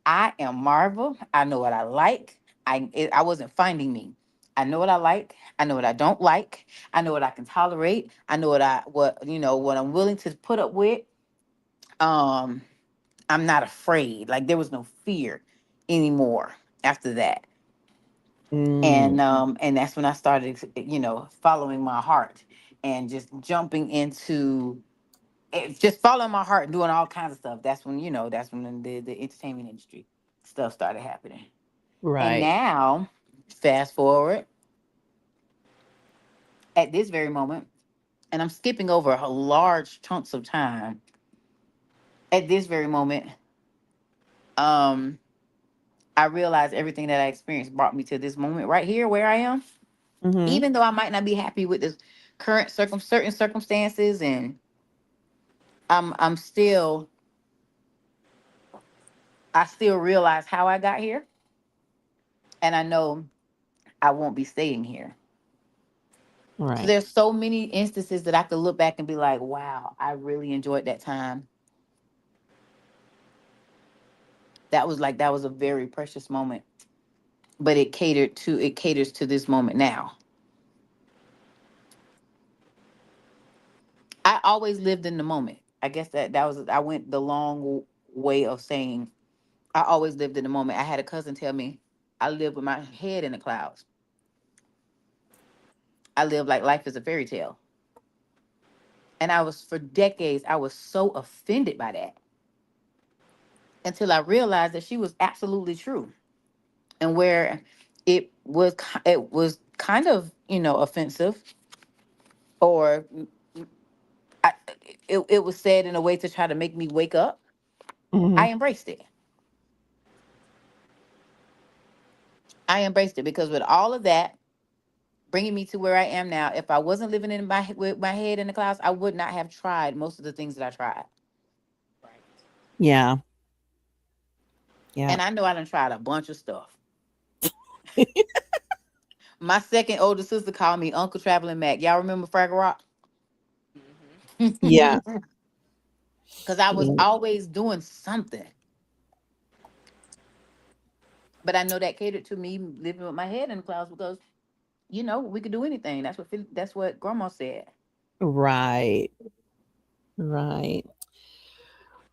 I am Marvel. I know what I like. I wasn't finding me. I know what I like. I know what I don't like. I know what I can tolerate. I know what I'm willing to put up with. Um, I'm not afraid. Like there was no fear anymore after that. Mm. And that's when I started, following my heart and just jumping into just following my heart and doing all kinds of stuff. That's when the entertainment industry stuff started happening. And Right. now, fast forward at this very moment, and I'm skipping over a large chunks of time. At this very moment, um, I realized everything that I experienced brought me to this moment right here where I am. Mhm. Even though I might not be happy with this current certain circumstances, and I'm still I still realize how I got here, and I know I won't be staying here. So Right. there's so many instances that I could look back and be like, wow, I really enjoyed that time. That was a very precious moment, but it caters to this moment now. I always lived in the moment. I guess that was I went the long way of saying I always lived in the moment. I had a cousin tell me I live with my head in the clouds. I live like life is a fairy tale. And for decades, I was so offended by that until I realized that she was absolutely true. And where it was kind of, offensive, or I, it was said in a way to try to make me wake up, Mhm. I embraced it. I embraced it because with all of that bringing me to where I am now, if I wasn't living with my head in the clouds, I would not have tried most of the things that I tried. Right. Yeah. Yeah. And I know I done tried a bunch of stuff. My second older sister called me Uncle Traveling Mac. Y'all remember Fraggle Rock? Mm-hmm. Yeah. Because I was Yeah. always doing something. But I know that catered to me living with my head in the clouds because, we could do anything. That's what grandma said. Right. Right.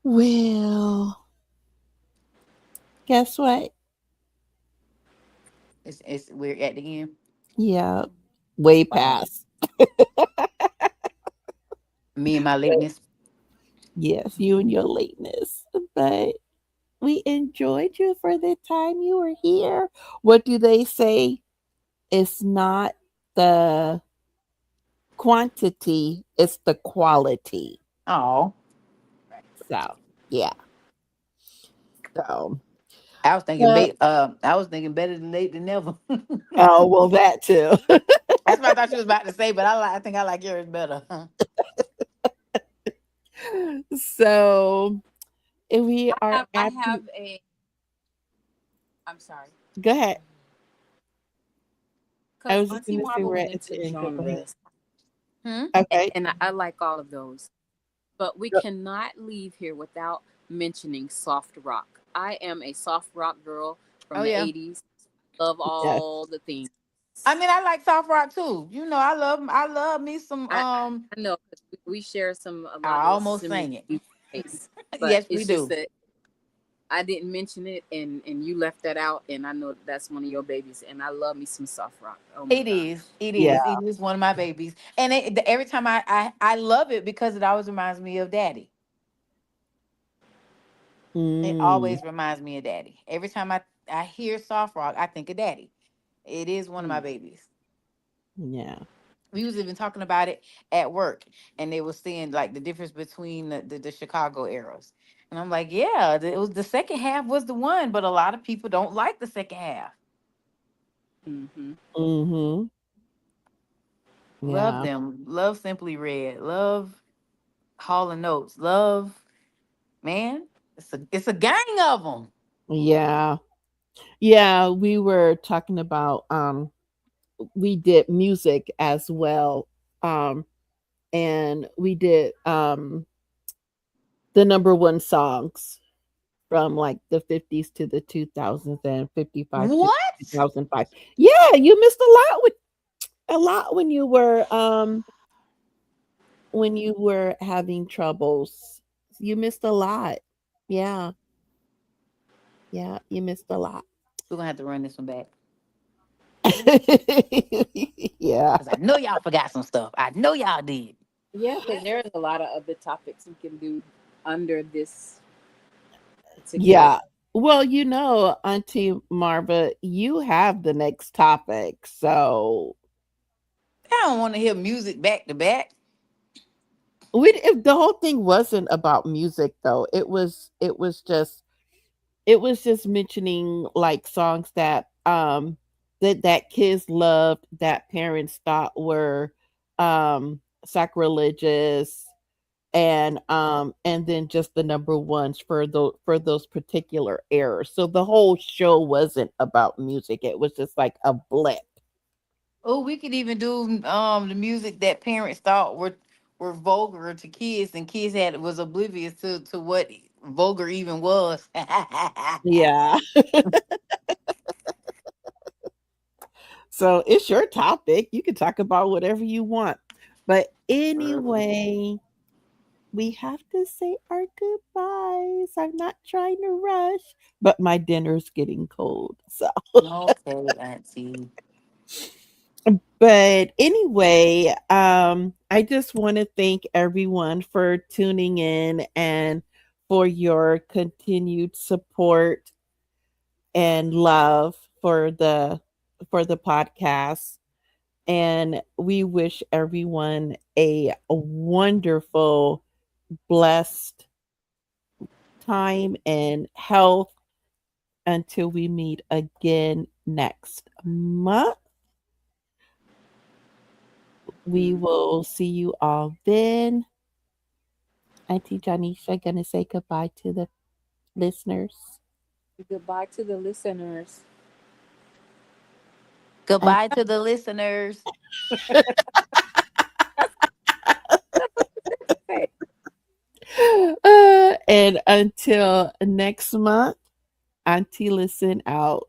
Well, guess what? We're at the end. Yeah. Way Wow. past. Me and my lateness. Yes, you and your lateness. But we enjoyed you for the time you were here. What do they say? It's not the quantity, it's the quality. Oh, Right. So, yeah. So, uh, I was thinking better than late than never. oh, well, that too. That's what I thought you was about to say, but I think I like yours better. So, we are I at the. have a. I'm sorry, Go ahead. I because was just Auntie gonna say Marvel we're went at into the end. Go ahead. genres, Hmm? Okay. and I like all of those. But we Go- cannot leave here without mentioning soft rock. I am a soft rock girl Oh from the yeah. '80s. Love Yes. all the things. I mean, I like soft rock too. You know, I love me some I know 'cause we share a I lot of almost similar sang it. tastes, but Yes, we it's just do. that I didn't mention it, and you left that out, and I know that's one of your babies, and I love me some soft rock. Oh my It gosh. is. It Yeah. is. It is one of my babies. And every time I love it because it always reminds me of daddy. It Mm, always reminds me of daddy. Every time I hear soft rock, I think of daddy. It is one of my Mm. babies. yeah. We was even talking about it at work, and they were seeing like the difference between the Chicago eras. And I'm like, yeah, it was the second half was the one, but a lot of people don't like the second half. Mm-hmm. Mm-hmm. Love Yeah. them. Love Simply Red. Love Hall and Notes. Love, man. It's a gang of them. Yeah. Yeah. We were talking about we did music as well. And we did the number one songs from like the 50s to the 2000s and 55 to What? 2005. Yeah, you missed a lot when you were having troubles. You missed a lot. Yeah. Yeah, you missed a lot. We're gonna have to run this one back. Yeah. Because I know y'all forgot some stuff. I know y'all did. Yeah, because there's a lot of other topics we can do under this particular. Yeah. Well, Auntie Marva, you have the next topic. So I don't want to hear music back to back. if the whole thing wasn't about music though, it was just mentioning like songs that kids loved that parents thought were sacrilegious, and then just the number ones for those particular eras. So the whole show wasn't about music. It was just like a blip. Oh, we could even do the music that parents thought were vulgar to kids, and kids had was oblivious to what vulgar even was. Yeah. So it's your topic. You can talk about whatever you want. But anyway, we have to say our goodbyes. I'm not trying to rush, but my dinner's getting cold. So, Okay, Auntie. but anyway, I just want to thank everyone for tuning in and for your continued support and love for the podcast. And we wish everyone a wonderful, blessed time and health until we meet again next month. We Mm. will see you all then. Auntie Janisha gonna say goodbye to the listeners. Goodbye to the listeners. And, Goodbye to the listeners. That's what you said to say. and until next month, Auntie Listen out.